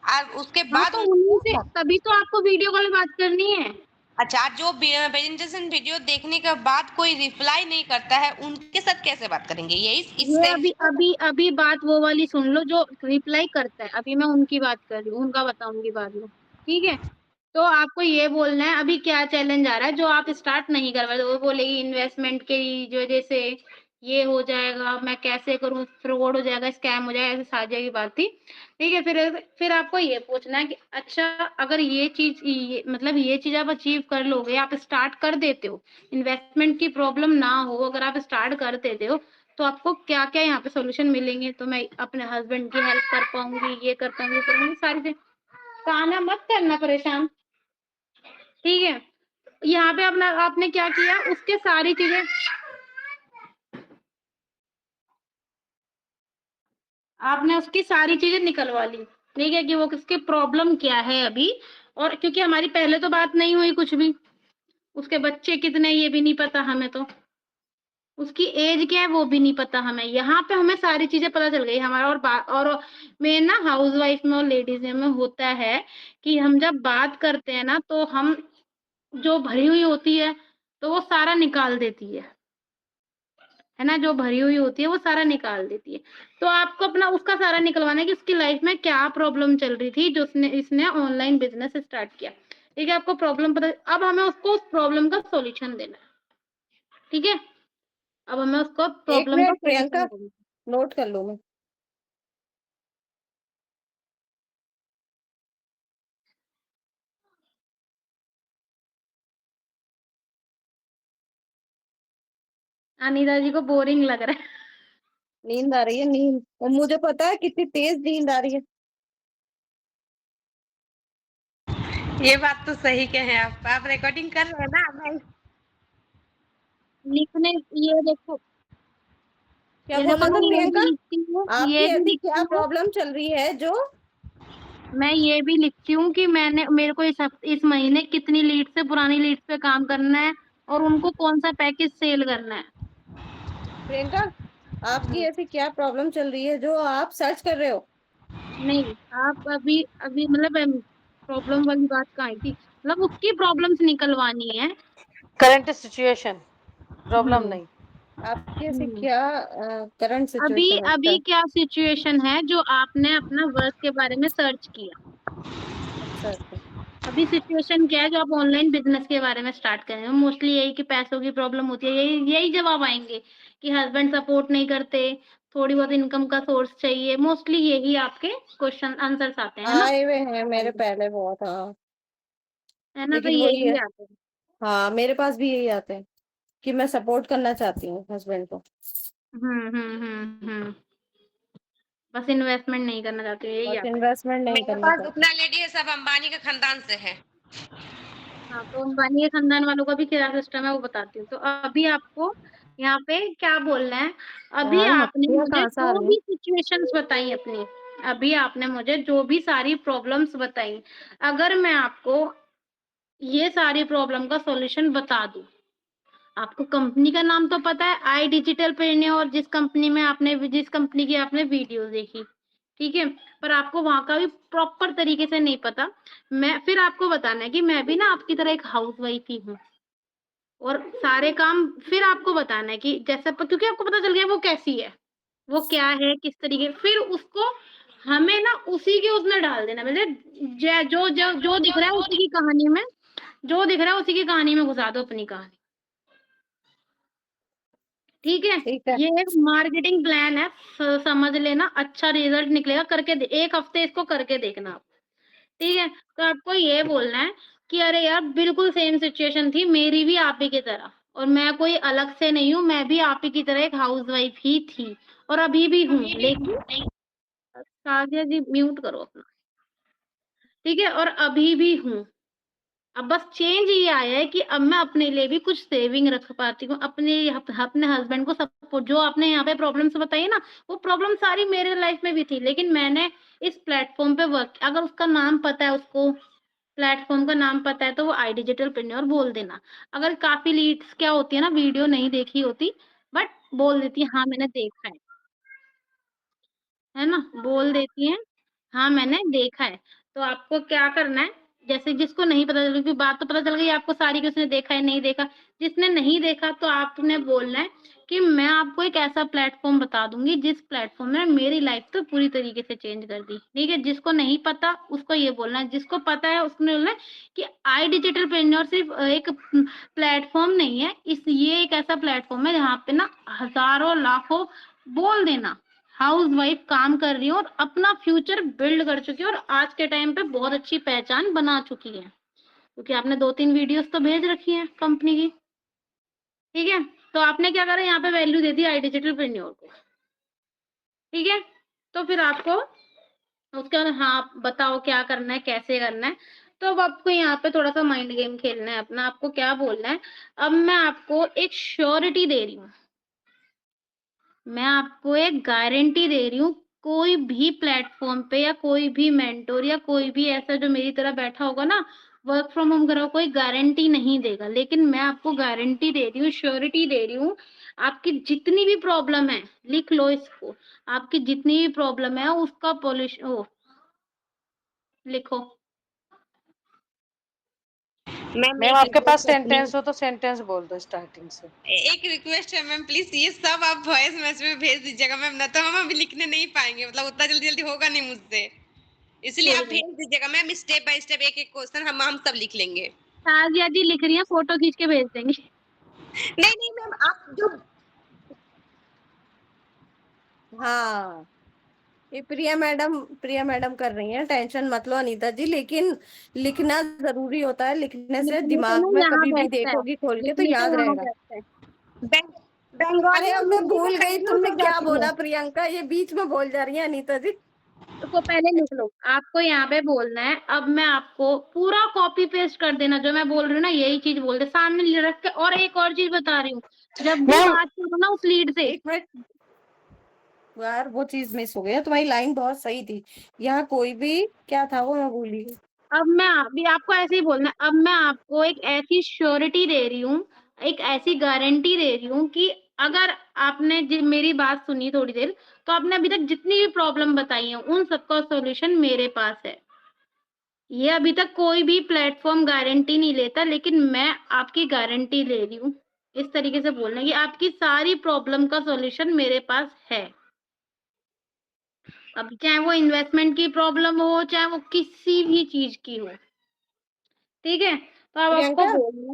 और उसके हाँ, बाद तो उन्हीं से उनको तभी तो आपको वीडियो कॉल बात करनी है। अच्छा जो प्रेजेंटेशन वीडियो देखने के बाद कोई रिप्लाई नहीं करता है उनके साथ कैसे बात करेंगे यही इस ये टाइम अभी अभी अभी बात वो वाली सुन लो जो रिप्लाई करता है, अभी मैं उनकी बात कर रही हूँ, उनका बताऊँगी बाद में, ठीक है? तो आपको ये बोलना है अभी क्या चैलेंज आ रहा है जो आप स्टार्ट नहीं कर पाए, तो वो बोलेगी इन्वेस्टमेंट की वजह से ये हो जाएगा, मैं कैसे करूँ, फ्रॉड हो जाएगा, स्कैम हो जाएगा, ऐसे साझा की बात थी, ठीक है? फिर आपको ये पूछना है कि अच्छा अगर ये मतलब ये चीज़ आप अचीव कर लोगे, आप स्टार्ट कर देते हो, इन्वेस्टमेंट की प्रॉब्लम ना हो, अगर आप स्टार्ट कर देते हो, तो आपको क्या-क्या यहाँ पे सॉल्यूशन मिलेंगे, तो मैं अपने हस्बैंड की हेल्प कर पाऊँगी, ये कर पाऊँगी, वो कर पाऊँगी, सारी चीज़ें। ताना मत करना परेशान, ठीक है? यहाँ पे अपना आपने क्या किया उसके सारी चीज़ें आपने उसकी सारी चीज़ें निकलवा ली, ठीक है? कि वो किसकी प्रॉब्लम क्या है अभी और क्योंकि हमारी पहले तो बात नहीं हुई कुछ भी, उसके बच्चे कितने ये भी नहीं पता हमें तो। उसकी एज क्या है वो भी नहीं पता हमें। यहाँ पे हमें सारी चीज़ें पता चल गई हमारा और मेन ना हाउसवाइफ में और लेडीज़ में होता है कि हम जब बात करते हैं ना तो हम जो भरी हुई होती है, तो वो सारा निकाल देती है ना? जो भरी हुई होती है वो सारा निकाल देती है। तो आपको अपना उसका सारा निकलवाना है कि उसकी लाइफ़ में क्या प्रॉब्लम चल रही थी जो इसने ऑनलाइन बिज़नेस स्टार्ट किया। ठीक है? आपको प्रॉब्लम पता अब हमें उसको उस प्रॉब्लम का सॉल्यूशन देना है। ठीक है? अब हमें उसको 1 प्रॉब्लम का मिनट सॉल्यूशन प्रियंका, देना है। नोट कर लूँ मैं। अनीता जी को बोरिंग लग रहा है। नींद आ रही है, नींद, और मुझे पता है कितनी तेज नींद आ रही है। ये बात तो सही कहे आप रिकॉर्डिंग कर रहे हैं ना मैं लिखने, ये देखो, क्या ये बोल देखो रहे मैं थे ये प्रियंका? भी लिखती हूँ, आपकी ये भी ऐसी लिखती क्या हूँ, प्रॉब्लम चल रही है जो? मैं ये भी लिखती हूँ कि मेरे को इस महीने कितनी लीड से पुरानी लीड पे काम करना है और उनको कौन सा पैकेज सेल करना है। प्रियंका, आपकी ऐसी क्या प्रॉब्लम चल रही है जो आप सर्च कर रहे हो? नहीं, आप अभी अभी मतलब प्रॉब्लम वाली बात कहाँ आई थी, मतलब उसकी प्रॉब्लम्स निकलवानी है। करंट सिचुएशन, प्रॉब्लम हम्म नहीं। आपकी ऐसी हम्म क्या करंट अभी सिचुएशन है? अभी अच्छा। क्या सिचुएशन है जो आपने अपना वर्क के बारे में सर्च किया। अच्छा अच्छा। अभी सिचुएशन क्या है जो आप ऑनलाइन बिजनेस के बारे में स्टार्ट करें, मोस्टली यही कि पैसों की प्रॉब्लम होती है, यही यही जवाब आएंगे कि हस्बैंड सपोर्ट नहीं करते, थोड़ी बहुत इनकम का सोर्स चाहिए, मोस्टली यही आपके क्वेश्चन आंसर्स आते हैं ना। आए हुए हैं मेरे पहले बहुत, हाँ। है ना, तो लेकिन वही है, यही आते हैं। हाँ मेरे पास भी यही आते हैं कि मैं सपोर्ट करना चाहती हूँ हस्बैंड को, बस इन्वेस्टमेंट नहीं करना चाहते हो, यही बस आता है। इन्वेस्टमेंट नहीं मेरे करना पास चाहती। जितना लेडी है सब अंबानी के खानदान से है। हाँ, तो अंबानी के खानदान वालों का भी क्या सिस्टम है वो बताती हूँ। तो अभी आपको यहाँ पे क्या बोलना है, अभी यार आपने मक्खियाँ मुझे कहाँ से आ जो रही हैं? भी सिचुएशंस बताई अपनी, अभी आपने मुझे जो भी सारी प्रॉब्लम्स बताई, अगर मैं आपको ये सारी प्रॉब्लम का सॉल्यूशन बता दूं, आपको कंपनी का नाम तो पता है, आई डिजिटल पेन्योर, जिस कंपनी की आपने वीडियो देखी, ठीक है, पर आपको वहां का भी प्रॉपर तरीके से नहीं पता। मैं फिर आपको बताना है कि मैं भी ना आपकी तरह एक हाउसवाइफ ही हूँ, और सारे काम फिर आपको बताना है कि जैसे क्योंकि आपको पता चल गया वो कैसी है, वो क्या है, किस तरीके, फिर उसको हमें ना उसी के उसमें डाल देना, मतलब जो दिख रहा है उसी की कहानी में, जो दिख रहा है उसी की कहानी में घुसा दो अपनी कहानी। ठीक है, ठीक है। ये एक मार्केटिंग प्लान है, समझ लेना, अच्छा रिजल्ट निकलेगा, एक हफ्ते इसको करके देखना आप। ठीक है, तो आपको ये बोलना है कि अरे यार बिल्कुल सेम सिचुएशन थी मेरी भी आप ही की तरह, और मैं कोई अलग से नहीं हूँ, मैं भी आप ही की तरह एक हाउसवाइफ ही थी और अभी भी हूँ, लेकिन साजिया जी म्यूट करो अपना। ठीक है, और अभी भी हूँ, अब बस चेंज ये आया है कि अब मैं अपने लिए भी कुछ सेविंग रख पाती हूँ, अपने हस्बैंड को सपोर्ट, जो आपने यहाँ पे प्रॉब्लम्स बताई है ना, वो प्रॉब्लम सारी मेरे लाइफ में भी थी, लेकिन मैंने इस प्लेटफॉर्म पे वर्क, अगर उसका नाम पता है, उसको प्लेटफॉर्म का नाम पता है, तो वो आई डिजिटल प्रेन्योर बोल देना। अगर काफी लीड्स क्या होती है ना, वीडियो नहीं देखी होती बट बोल देती है हाँ मैंने देखा है ना, बोल देती हैं हाँ मैंने देखा है। तो आपको क्या करना है, जैसे जिसको नहीं पता चल, क्योंकि बात तो पता चल गई आपको सारी कि उसने देखा है नहीं देखा, जिसने नहीं देखा तो आपने बोलना है कि मैं आपको एक ऐसा प्लेटफॉर्म बता दूंगी जिस प्लेटफॉर्म ने मेरी लाइफ तो पूरी तरीके से चेंज कर दी। ठीक है, जिसको नहीं पता उसको ये बोलना है, जिसको पता है उसने बोलना है कि आई डिजिटल प्रेन्योर सिर्फ एक प्लेटफॉर्म नहीं है, ये एक ऐसा प्लेटफॉर्म है जहाँ पे ना हजारों लाखों, बोल देना, हाउसवाइफ काम कर रही है और अपना फ्यूचर बिल्ड कर चुकी है और आज के टाइम पे बहुत अच्छी पहचान बना चुकी है, क्योंकि आपने 2-3 वीडियोस तो भेज रखी है कंपनी की। ठीक है, तो आपने क्या करा, यहाँ पे वैल्यू दे दी आई डिजिटल प्रेन्योर को। ठीक है, तो फिर आपको उसके बाद हाँ बताओ क्या करना है, कैसे करना है। तो अब आपको यहाँ पे थोड़ा सा माइंड गेम खेलना है अपना, आपको क्या बोलना है, अब मैं आपको एक श्योरिटी दे रही हूँ, मैं आपको एक गारंटी दे रही हूँ, कोई भी प्लेटफॉर्म पे या कोई भी मेंटोर या कोई भी ऐसा जो मेरी तरह बैठा होगा ना, वर्क फ्रॉम होम करो, कोई गारंटी नहीं देगा, लेकिन मैं आपको गारंटी दे रही हूँ, श्योरिटी दे रही हूँ, आपकी जितनी भी प्रॉब्लम है, लिख लो इसको, आपकी जितनी भी प्रॉब्लम है उसका लिखो। मैम मैम एक आपके पास रिक्वेस्ट है सेंटेंस प्लीज, हो तो सेंटेंस बोल दो स्टार्टिंग से। एक रिक्वेस्ट है मैम प्लीज ये सब आप वॉइस मैसेज में भेज दीजिएगा मैम, ना तो हम अभी लिखने नहीं पाएंगे, मतलब उतना जल्दी जल्दी होगा नहीं मुझसे, इसलिए कोई आप नहीं, भेज दीजिएगा मैम, स्टेप बाय स्टेप एक एक क्वेश्चन हम सब लिख लेंगे। साजिया जी लिख रही है, फोटो खींच के भेज देंगे। नहीं नहीं मैम आप जो, हाँ, ये प्रिया मैडम कर रही हैं, टेंशन मत लो अनीता जी, लेकिन लिखना जरूरी होता है, लिखने से लिखने से दिमाग ना में यहाँ कभी भी बैठता है, देखोगी खोल के तो लिखने से याद वहां रहेगा। बैठता है। अरे अब मैं भूल गई तुमने क्या जाती है। बोला प्रियंका, ये बीच में बोल जा रही है अनीता जी। उसको पहले लिख लो, आपको यहाँ पे बोलना है। अब मैं आपको पूरा कॉपी पेस्ट कर देना, जो मैं बोल रही हूँ ना यही चीज बोल दे सामने रख के। और एक और चीज बता रही हूँ, जब भी मैम बात करो ना उस लीड से, एक मिनट यार, वो चीज मिस हो गई है, तुम्हारी लाइन बहुत सही थी। यहाँ कोई भी क्या था वो मैं भूल गई। अब मैं अभी आपको ऐसे ही बोलना है। अब मैं आपको एक ऐसी श्योरिटी दे रही हूँ, एक ऐसी गारंटी दे रही हूँ कि अगर आपने मेरी बात सुनी थोड़ी देर, तो आपने अभी तक जितनी भी प्रॉब्लम बताई है उन सबका सॉल्यूशन मेरे पास है। ये अभी तक कोई भी प्लेटफॉर्म गारंटी नहीं लेता, लेकिन मैं आपकी गारंटी ले रही हूँ। इस तरीके से बोलना है कि आपकी सारी प्रॉब्लम का सॉल्यूशन मेरे पास है। अब चाहे वो इन्वेस्टमेंट की प्रॉब्लम हो, चाहे वो किसी भी चीज की हो, ठीक है? तो अब आपको प्रियंका, बोलना।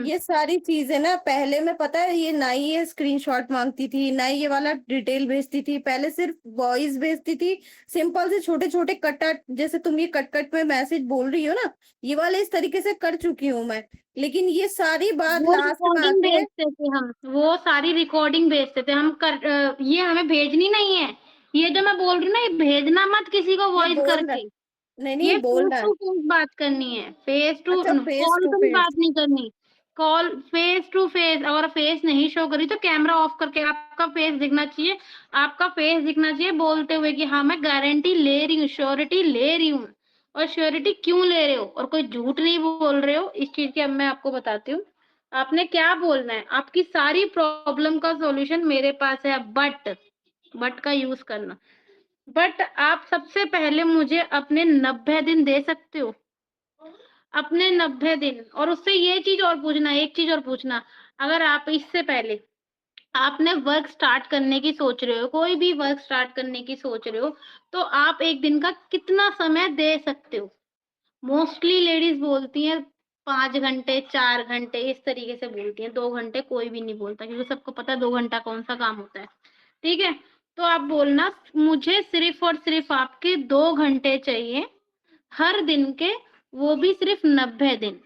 ये सारी चीजें ना पहले में पता है, ये ना ही ये स्क्रीनशॉट मांगती थी, ना ही ये वाला डिटेल भेजती थी। पहले सिर्फ वॉइस भेजती थी, सिंपल से छोटे छोटे कट, जैसे तुम ये कट कट में मैसेज बोल रही हो ना, ये वाले इस तरीके से कर चुकी हूँ मैं। लेकिन ये सारी बात वो लास्ट में रिकॉर्डिंग आके, भेजते थे हम, वो सारी रिकॉर्डिंग भेजते थे हम ये हमें भेजनी नहीं है। ये जो मैं बोल रही हूँ ना, ये भेजना मत किसी को ये वॉइस बोल रहा करके। नहीं नहीं ये बोल फेस रहा है। टू फेस बात करनी है, फेस टू अच्छा, फेस कॉल टू पे भी फेस। बात नहीं करनी। कॉल फेस टू फेस, अगर फेस नहीं शो करी तो कैमरा ऑफ करके आपका फेस दिखना चाहिए। आपका फेस दिखना चाहिए बोलते हुए कि हाँ मैं गारंटी ले रही हूँ, श्योरिटी ले रही हूँ। और श्योरिटी क्यों ले रहे हो और कोई झूठ नहीं बोल रहे हो, इस चीज की अब मैं आपको बताती हूँ। आपने क्या बोलना है, आपकी सारी प्रॉब्लम का सॉल्यूशन मेरे पास है। बट का यूज करना। बट आप सबसे पहले मुझे अपने 90 दिन दे सकते हो, अपने 90 दिन। और उससे ये चीज और पूछना, एक चीज और पूछना, अगर आप इससे पहले आपने वर्क स्टार्ट करने की सोच रहे हो, कोई भी वर्क स्टार्ट करने की सोच रहे हो, तो आप एक दिन का कितना समय दे सकते हो? मोस्टली लेडीज बोलती हैं 5 घंटे, 4 घंटे, इस तरीके से बोलती हैं। 2 घंटे कोई भी नहीं बोलता, क्योंकि सबको पता है 2 घंटा कौन सा काम होता है। ठीक है? तो आप बोलना मुझे सिर्फ और सिर्फ आपके 2 घंटे चाहिए हर दिन के, वो भी सिर्फ 90 दिन।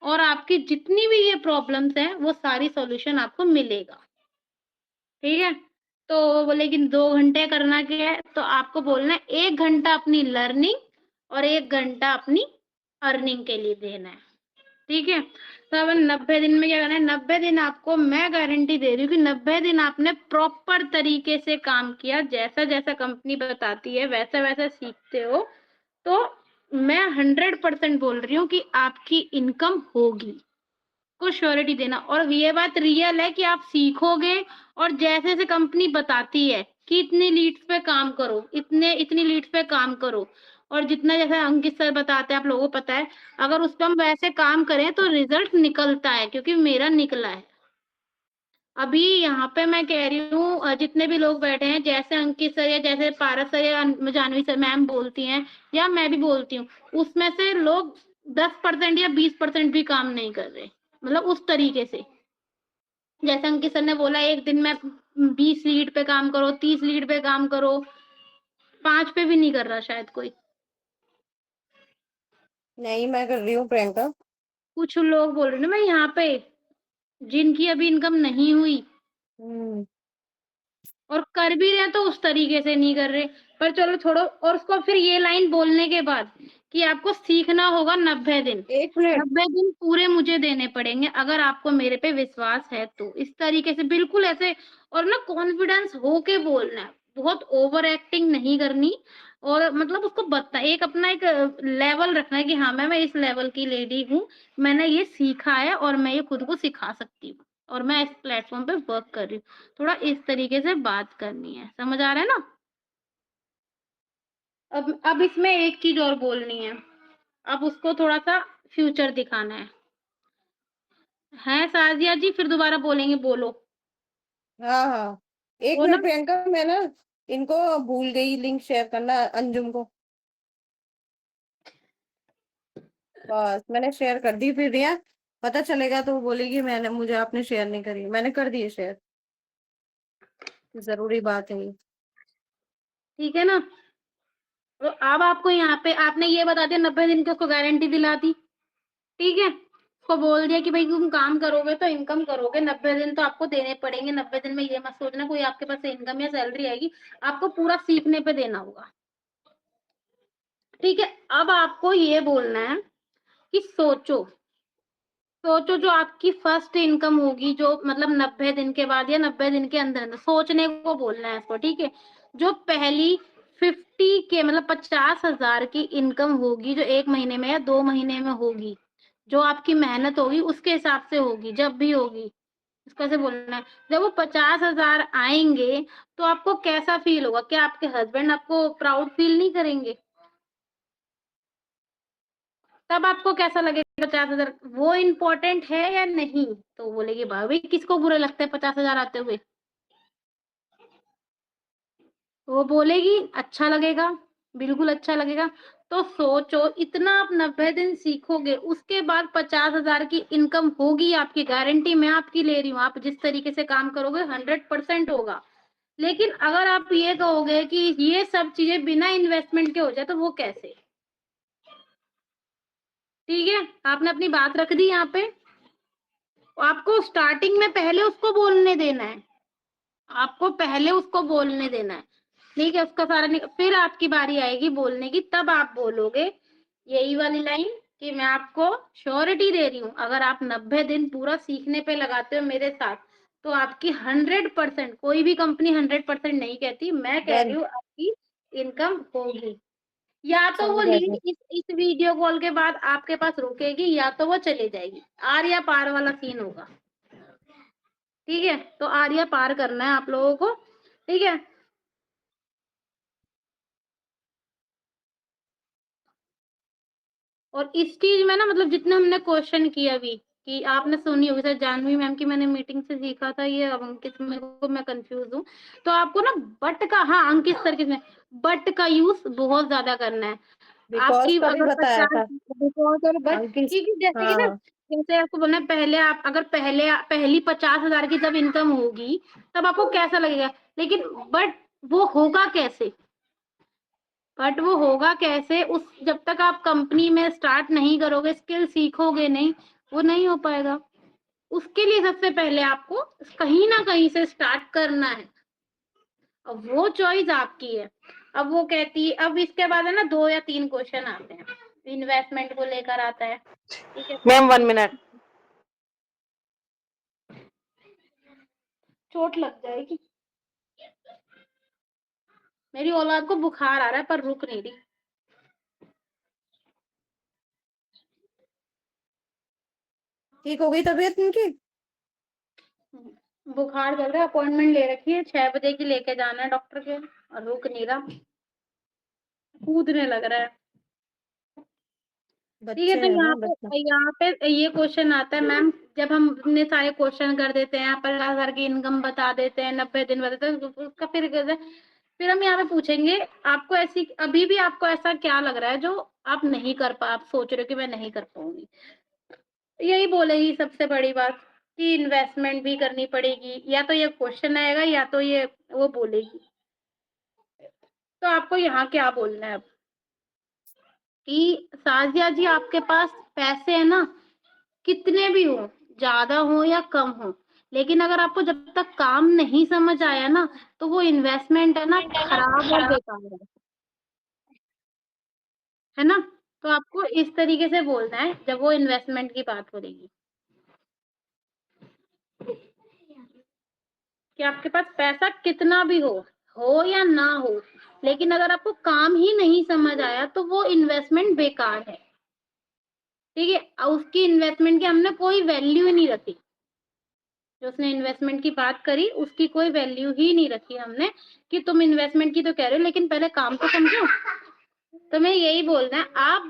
और आपकी जितनी भी ये प्रॉब्लम्स हैं वो सारी सॉल्यूशन आपको मिलेगा। ठीक है? तो वो लेकिन 2 घंटे करना क्या है, तो आपको बोलना है 1 घंटा अपनी लर्निंग और 1 घंटा अपनी अर्निंग के लिए देना है। ठीक है? तो अब 90 दिन में क्या करना है, 90 दिन आपको मैं गारंटी दे रही हूँ कि 90 दिन आपने प्रॉपर तरीके से काम किया, जैसा जैसा कंपनी बताती है वैसा वैसा सीखते हो, तो मैं 100% बोल रही हूँ कि आपकी इनकम होगी। को श्योरिटी देना। और ये बात रियल है कि आप सीखोगे, और जैसे जैसे कंपनी बताती है कि इतनी लीड्स पे काम करो, इतनी लीड्स पे काम करो, और जितना जैसे अंकित सर बताते हैं आप लोगों को पता है, अगर उस पर हम वैसे काम करें तो रिजल्ट निकलता है, क्योंकि मेरा निकला है। अभी यहाँ पे मैं कह रही हूँ जितने भी लोग बैठे हैं, जैसे अंकित सर या जैसे पारस सर या जानवी सर मैम बोलती हैं, या मैं भी बोलती हूँ, उसमें से लोग 10% या 20% भी काम नहीं कर रहे, मतलब उस तरीके से। जैसे अंकित सर ने बोला एक दिन में 20 लीड पे काम करो, 30 लीड पे काम करो, 5 पे भी नहीं कर रहा शायद कोई। नहीं, मैं कर रही हूँ प्रियंका। कुछ लोग बोल रहे ना, मैं यहाँ पे जिनकी अभी इनकम नहीं हुई हम्म। और कर भी रहे हैं तो उस तरीके से नहीं कर रहे। पर चलो छोड़ो। और उसको फिर ये लाइन बोलने के बाद कि आपको सीखना होगा 90 दिन, एक मिनट। 90 दिन पूरे मुझे देने पड़ेंगे अगर आपको मेरे पे विश्वास है तो। इस तरीके से बिल्कुल ऐसे, और ना कॉन्फिडेंस होके बोलना है, बहुत ओवर एक्टिंग नहीं करनी। और मतलब उसको बता, एक अपना एक लेवल रखना है कि हाँ मैं इस लेवल की लेडी हूँ, मैंने ये सीखा है और मैं ये खुद को सिखा सकती हूँ, और मैं इस प्लेटफॉर्म पे वर्क कर रही हूँ। थोड़ा इस तरीके से बात करनी है, समझ आ रहा है ना? अब इसमें एक चीज और बोलनी है, अब उसको थोड़ा सा फ्यूचर दिखाना है साजिया जी? फिर दोबारा बोलेंगे, बोलो। हाँ हाँ, एक बोला। मिनट प्रियंका, मैं ना इनको भूल गई लिंक शेयर करना, अंजुम को। बस मैंने शेयर कर दी, फिर रिया पता चलेगा तो वो बोलेगी मैंने, मुझे आपने शेयर नहीं करी। मैंने कर दी है शेयर, जरूरी बात है ये। ठीक है ना? तो अब आपको यहाँ पे आपने ये बता दिया 90 दिन की उसको गारंटी दिला दी, ठीक है? उसको बोल दिया कि भाई तुम काम करोगे तो इनकम करोगे, 90 दिन तो आपको देने पड़ेंगे, 90 दिन में ये मत सोचना कोई आपके पास इनकम या सैलरी आएगी, आपको पूरा सीखने पे देना होगा। ठीक है, अब आपको ये बोलना है कि सोचो जो आपकी फर्स्ट इनकम होगी, जो मतलब 90 दिन के बाद या 90 दिन के अंदर अंदर, सोचने को बोलना है इसको। ठीक है, जो पहली 50 के मतलब 50,000 की इनकम होगी, जो 1 महीने में या 2 महीने में होगी, जो आपकी मेहनत होगी उसके हिसाब से होगी, जब भी होगी, इसको ऐसे बोलना है। जब वो 50,000 आएंगे तो आपको कैसा फील होगा? क्या आपके हस्बैंड आपको प्राउड फील नहीं करेंगे? तब आपको कैसा लगेगा? 50,000 वो इम्पोर्टेंट है या नहीं? तो बोलेगी भाभी किसको बुरा लगता है 50,000 आते हुए? वो बोलेगी अच्छा लगेगा, बिल्कुल अच्छा लगेगा। तो सोचो, इतना आप 90 दिन सीखोगे, उसके बाद 50,000 की इनकम होगी आपकी, गारंटी मैं आपकी ले रही हूँ। आप जिस तरीके से काम करोगे 100% होगा। लेकिन अगर आप ये कहोगे कि ये सब चीजें बिना इन्वेस्टमेंट के हो जाए, तो वो कैसे? ठीक है, आपने अपनी बात रख दी यहाँ पे। आपको स्टार्टिंग में पहले उसको बोलने देना है, आपको पहले उसको बोलने देना है। ठीक है, उसका सारा फिर आपकी बारी आएगी बोलने की, तब आप बोलोगे यही वाली लाइन कि मैं आपको श्योरिटी दे रही हूँ, अगर आप 90 दिन पूरा सीखने पे लगाते हो मेरे साथ, तो आपकी 100%, कोई भी कंपनी 100% नहीं कहती, मैं कह रही हूँ आपकी इनकम होगी। या तो वो लिंक इस वीडियो कॉल के बाद आपके पास रुकेगी, या तो वो चली जाएगी। आर या पार वाला सीन होगा। ठीक है, तो आर या पार करना है आप लोगों को। ठीक है, और इस चीज में ना, मतलब जितने हमने क्वेश्चन किया अभी, कि आपने सुनी होगी सर, जानवी मैम की मैंने मीटिंग से सीखा था ये, अब अंकित मेरे को, मैं कंफ्यूज हूँ। तो आपको ना बट का, हाँ अंकित सर किसने, बट का यूज बहुत ज्यादा करना है। आपकी का भी अगर बताया 50 था बिकॉज और बट, अंकित। क्योंकि जैसे कि ना, हाँ जैसे आपको बोलना है, पहले आप अगर पहली 50,000 की जब इनकम होगी, तब आपको कैसा लगेगा? लेकिन बट वो होगा कैसे? बट वो होगा कैसे? उस जब तक आप कंपनी में स्टार्ट नहीं करोगे, स्किल सीखोगे नहीं, वो नहीं हो पाएगा। उसके लिए सबसे पहले आपको कहीं ना कहीं से स्टार्ट करना है। अब वो चॉइस आपकी है। अब वो कहती है, अब इसके बाद है ना 2 या 3 क्वेश्चन आते हैं, इन्वेस्टमेंट को लेकर आता है। ठीक है मैम 1 मिनट। चोट लग जाएगी। मेरी औलाद को बुखार आ रहा है पर रुक नहीं रही। ठीक हो गई तबीयत उनकी? बुखार चल रहा है, अपॉइंटमेंट ले रखी है 6 बजे की, लेके जाना है डॉक्टर के, और रुक नहीं रहा, कूदने लग रहा है। ठीक है, बच्चे तो हैं ना बच्चे। यहाँ पे ये क्वेश्चन आता है मैम, जब हम इतने सारे क्वेश्चन कर देते हैं, 50,000 की इनकम बता देते हैं, 90 दिन बताते हैं, तो उसका फिर हम यहाँ पे पूछेंगे आपको, ऐसी अभी भी आपको ऐसा क्या लग रहा है जो आप नहीं कर पा, आप सोच रहे हो कि मैं नहीं कर पाऊंगी? यही बोलेगी सबसे बड़ी बात कि इन्वेस्टमेंट भी करनी पड़ेगी, या तो ये क्वेश्चन आएगा, या तो ये वो बोलेगी। तो आपको यहाँ क्या बोलना है अब कि साजिया जी, आपके पास पैसे है ना, कितने भी हो, ज्यादा हो या कम हो, लेकिन अगर आपको जब तक काम नहीं समझ आया ना, तो वो इन्वेस्टमेंट है ना, खराब और बेकार है ना। तो आपको इस तरीके से बोलना है जब वो इन्वेस्टमेंट की बात करेगी, कि आपके पास पैसा कितना भी हो या ना हो, लेकिन अगर आपको काम ही नहीं समझ आया, तो वो इन्वेस्टमेंट बेकार है। ठीक है, उसकी इन्वेस्टमेंट की हमने कोई वैल्यू ही नहीं रखी, जो उसने इन्वेस्टमेंट की बात करी उसकी कोई वैल्यू ही नहीं रखी हमने, कि तुम इन्वेस्टमेंट की तो कह रहे हो, लेकिन पहले काम तो समझो। तो मैं यही बोलना है, आप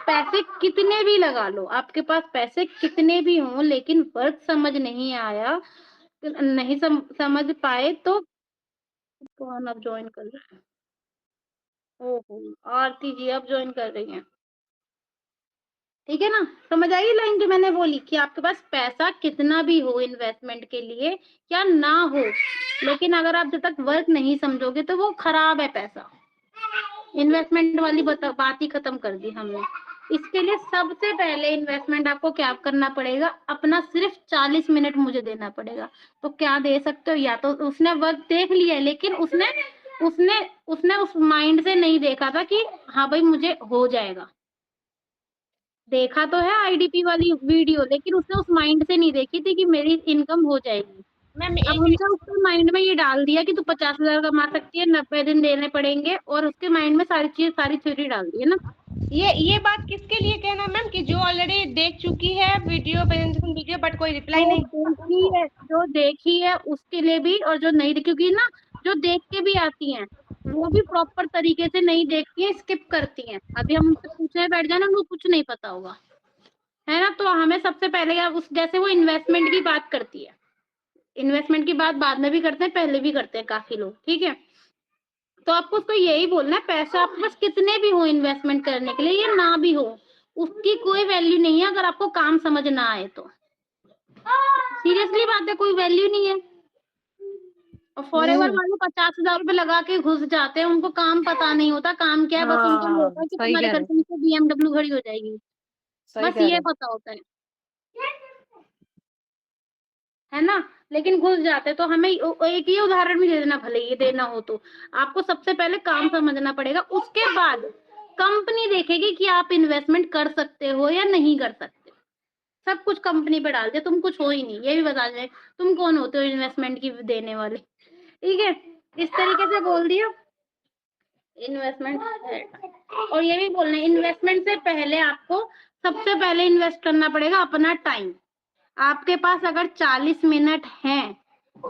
पैसे कितने भी लगा लो, आपके पास पैसे कितने भी हों, लेकिन वर्क समझ नहीं आया, नहीं समझ पाए, तो कौन अब ज्वाइन कर रहा है? ओहो, आरती जी अब ज्वाइन कर रही हैं। ठीक है ना, समझ आई लाइन जो मैंने बोली, कि आपके पास पैसा कितना भी हो इन्वेस्टमेंट के लिए या ना हो, लेकिन अगर आप जब तक वर्क नहीं समझोगे, तो वो खराब है पैसा। इन्वेस्टमेंट वाली बात ही खत्म कर दी हमने। इसके लिए सबसे पहले इन्वेस्टमेंट आपको क्या करना पड़ेगा, अपना सिर्फ 40 मिनट मुझे देना पड़ेगा। तो क्या दे सकते हो, या तो उसने वर्क देख लिया है, लेकिन उसने उसने उसने उस माइंड से नहीं देखा था कि हाँ भाई मुझे हो जाएगा। देखा तो है आईडीपी वाली वीडियो, लेकिन उसने उस माइंड से नहीं देखी थी कि मेरी इनकम हो जाएगी। मैम अब हमने उसके माइंड में ये डाल दिया कि तू 50,000 कमा सकती है, 90 दिन देने पड़ेंगे, और उसके माइंड में सारी थ्योरी डाल दी है ना। ये बात किसके लिए कहना मैम कि जो ऑलरेडी देख चुकी है वीडियो प्रेजेंटेशन वीडियो बट कोई रिप्लाई नहीं किया? जो देखी है उसके लिए भी, और जो नहीं देखी, क्योंकि ना जो देख के भी आती हैं वो भी प्रॉपर तरीके से नहीं देखती हैं, स्किप करती हैं। अभी हम उनसे पूछने बैठ जाए ना, उनको कुछ नहीं पता होगा, है ना। तो हमें सबसे पहले उस जैसे वो इन्वेस्टमेंट की बात करती है, इन्वेस्टमेंट की बात बाद में भी करते हैं, पहले भी करते हैं काफी लोग, ठीक है। तो आपको उसको यही बोलना है, पैसा आपके पास कितने भी हो इन्वेस्टमेंट करने के लिए या ना भी हो, उसकी कोई वैल्यू नहीं है अगर आपको काम समझ ना आए तो। सीरियसली बात है, कोई वैल्यू नहीं है। और फॉरएवर वाले 50,000 रुपए लगा के घुस जाते हैं, उनको काम पता नहीं होता काम क्या है, बस उनको ये होता है कि सही तुम्हारे कह घर रहे के नीचे BMW खड़ी हो जाएगी, सही बस कह ये रहे पता होता है ना। लेकिन घुस जाते, तो हमें एक ही उदाहरण भी दे देना, भले ये देना हो तो। आपको सबसे पहले काम समझना पड़ेगा, उसके बाद कंपनी देखेगी कि आप इन्वेस्टमेंट कर सकते हो या नहीं कर सकते। सब कुछ कंपनी पे डाल दे, तुम कुछ हो ही नहीं, ये भी बता दें तुम कौन होते हो इन्वेस्टमेंट की देने वाले, ठीक है। इस तरीके से बोल दिया इन्वेस्टमेंट। और ये भी बोलना, इन्वेस्टमेंट से पहले आपको सबसे पहले इन्वेस्ट करना पड़ेगा अपना टाइम। आपके पास अगर 40 मिनट हैं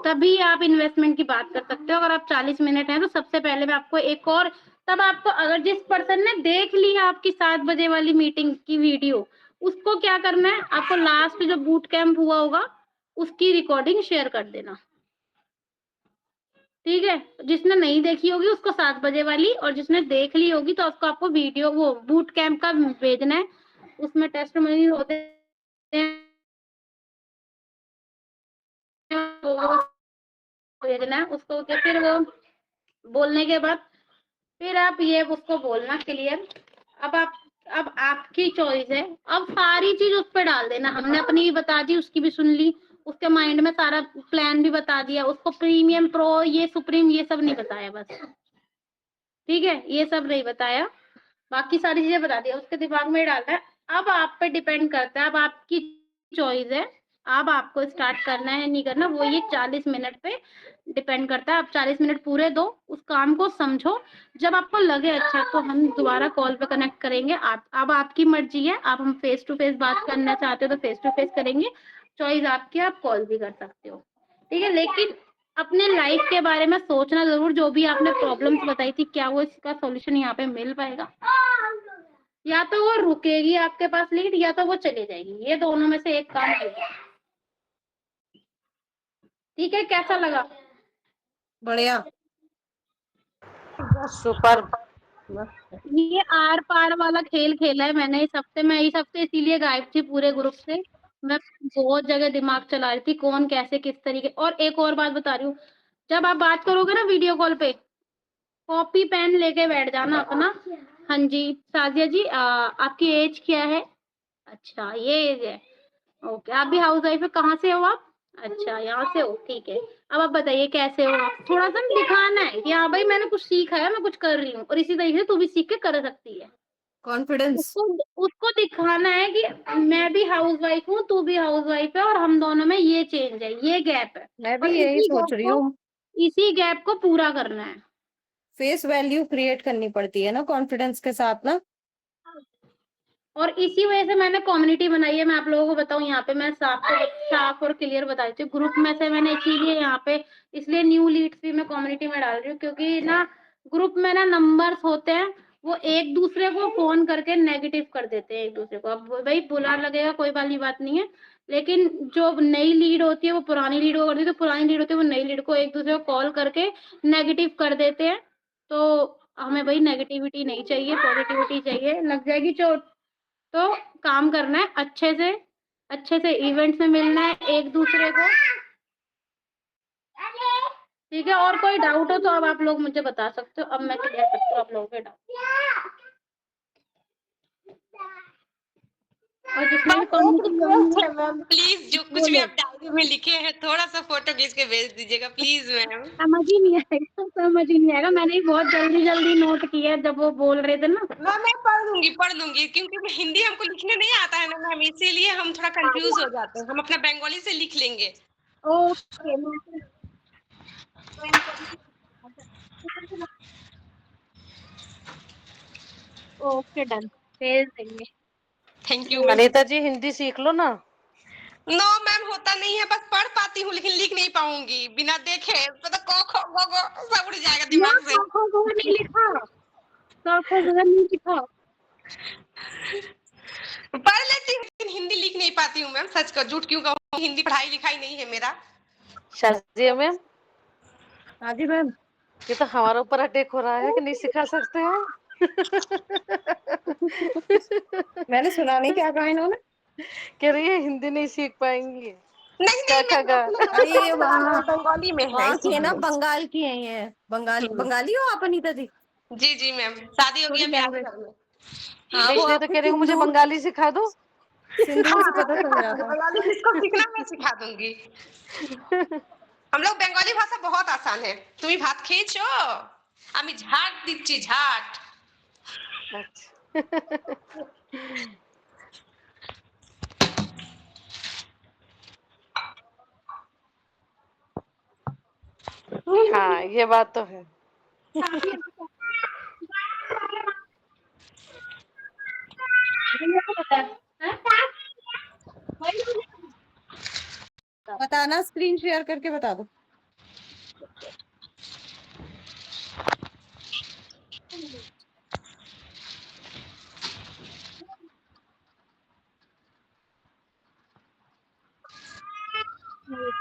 तभी आप इन्वेस्टमेंट की बात कर सकते हो। अगर आप 40 मिनट हैं तो सबसे पहले मैं आपको एक और, तब आपको, अगर जिस पर्सन ने देख ली है आपकी 7 बजे वाली मीटिंग की वीडियो, उसको क्या करना है, आपको लास्ट जो बूट कैंप हुआ होगा उसकी रिकॉर्डिंग शेयर कर देना, ठीक है। जिसने नहीं देखी होगी उसको 7 बजे वाली, और जिसने देख ली होगी तो उसको आपको वीडियो वो बूट कैंप का भेजना है। उसमें टेस्टिमोनी होते हैं, वो भेजना है उसको। तो फिर वो बोलने के बाद फिर आप ये उसको बोलना क्लियर। अब आपकी चॉइस है, अब सारी चीज उस पर डाल देना। हमने अपनी भी बता दी, उसकी भी सुन ली, उसके माइंड में सारा प्लान भी बता दिया उसको। प्रीमियम प्रो ये सुप्रीम ये सब नहीं बताया बस, ठीक है, ये सब नहीं बताया, बाकी सारी चीजें बता दिया, उसके दिमाग में डालना है। अब आप पे डिपेंड करता है, अब आपकी चॉइस है, अब आपको स्टार्ट करना है नहीं करना, वो ये 40 मिनट पे डिपेंड करता है। आप 40 मिनट पूरे दो, उस काम को समझो, जब आपको लगे अच्छा तो हम दोबारा कॉल पे कनेक्ट करेंगे। आप अब आपकी मर्जी है, आप हम फेस टू फेस बात करना चाहते हो तो फेस टू फेस करेंगे, चॉइस आपकी, आप कॉल भी कर सकते हो, ठीक है। लेकिन अपने लाइफ के बारे में सोचना जरूर, जो भी आपने प्रॉब्लम्स बताई थी क्या वो इसका सॉल्यूशन यहाँ पे मिल पाएगा, या तो वो रुकेगी आपके पास लीड, या तो वो चली जाएगी, ये दोनों में से एक काम होगा, ठीक है। कैसा लगा? बढ़िया। सुपर। ये आर पार वाला खेल खेला है मैंने इस हफ्ते, मैं इस हफ्ते इसीलिए गायब थी पूरे ग्रुप से। मैं बहुत जगह दिमाग चला रही थी कौन कैसे किस तरीके। और एक और बात बता रही हूँ, जब आप बात करोगे ना वीडियो कॉल पे, कॉपी पेन लेके बैठ जाना अपना। हाँ जी साजिया जी, आपकी एज क्या है? अच्छा ये एज है, ओके। आप भी हाउस वाइफ है, कहाँ से हो आप? अच्छा यहाँ से हो, ठीक है। अब आप बताइए कैसे हो आप? थोड़ा सा दिखाना है कि हाँ भाई मैंने कुछ सीखा है, मैं कुछ कर रही हूँ, और इसी तरीके से तू भी सीख के कर सकती है। कॉन्फिडेंस। उसको उसको दिखाना है कि मैं भी हाउस वाइफ हूँ, तू भी हाउस वाइफ है, और हम दोनों में ये चेंज है, ये गैप है, मैं भी और यही सोच रही हूँ। इसी गैप को पूरा करना है। फेस वैल्यू क्रिएट करनी पड़ती है ना कॉन्फिडेंस के साथ ना। और इसी वजह से मैंने कम्युनिटी बनाई है। मैं आप लोगों को बताऊं, यहाँ पे मैं साफ और क्लियर बता देती हूँ। ग्रुप में से मैंने इसीलिए यहाँ पे, इसलिए न्यू लीड्स भी मैं कम्युनिटी में डाल रही हूँ, क्योंकि ना ग्रुप में ना नंबर्स होते हैं, वो एक दूसरे को फोन करके नेगेटिव कर देते हैं एक दूसरे को। अब भाई बुरा लगेगा, कोई वाली बात नहीं है, लेकिन जो नई लीड होती है वो पुरानी लीड को करती है, तो पुरानी लीड होती है वो नई लीड को एक दूसरे को कॉल करके नेगेटिव कर देते हैं। तो हमें भाई नेगेटिविटी नहीं चाहिए, पॉजिटिविटी चाहिए। लग जाएगी चोट, तो काम करना है अच्छे से इवेंट्स में मिलना है एक दूसरे को, ठीक है। और कोई डाउट हो तो अब आप लोग मुझे बता सकते हो, अब मैं क्लियर करती हूँ आप लोगों के डाउट। और जिसमें भी मैम एक कम्युनिटी रिक्वेस्ट है मैम, प्लीज जो कुछ भी बोलो। आप डायरी में लिखे हैं थोड़ा सा फोटो खींच के भेज दीजिएगा प्लीज मैम। समझ ही नहीं आएगा, समझ ही नहीं आएगा। मैंने भी बहुत जल्दी नोट किया जब वो बोल रहे थे ना। मैं पढ़ लूंगी क्योंकि हिंदी हमको लिखने नहीं आता है ना मैम, इसीलिए हम थोड़ा कंफ्यूज हो जाते हैं। हम अपना बंगाली से लिख लेंगे। ओके ओके डन, भेज देंगे। Thank you ma'am. Anita ji Hindi सीख लो ना। नो मैम होता नहीं है, बस पढ़ पाती हूँ लेकिन लिख नहीं पाऊंगी बिना देखे। मतलब क ख ग घ सब उड़ जाएगा ना दिमाग से। काखो नहीं लिखा, काखो नहीं लिखा। पढ़ लेती हूँ लेकिन हिंदी लिख नहीं पाती हूँ मैम, सच का झूठ क्यों कहूँ, हिंदी पढ़ाई लिखाई नहीं है मेरा। शाजिया मैम हाँ जी मैम। ये तो हमारे ऊपर अटैक हो रहा है कि नहीं सिखा सकते हैं। मैंने सुना नहीं क्या कहा इन्होंने। कह रही है हिंदी नहीं सीख पाएंगी। नहीं क्या नहीं मैम, खगा आपको अरे ये लगा वहाँ बंगाली में है वहाँ की है ना, इसीलिए। बंगाल की है ये। बंगाली हो आप अनीता जी? जी जी मैम, शादी हो थोड़ी गया ब्याह लैंग्वेज। घर में। हाँ मैं वो इसलिए तो आपके कह रही हूँ मुझे सिंदूर, बंगाली सिखा दो। सिंदूर से पता चल जाता। बंगाली जिसको सीखना मैं सिखा दूंगी। हम लोग बंगाली भाषा बहुत आसान है। তুমি ভাত খেয়েছো? আমি ঝাট দিচ্ছি ঝাট। अच्छा हाँ ये बात तो है। बताना, स्क्रीन शेयर करके बता दो।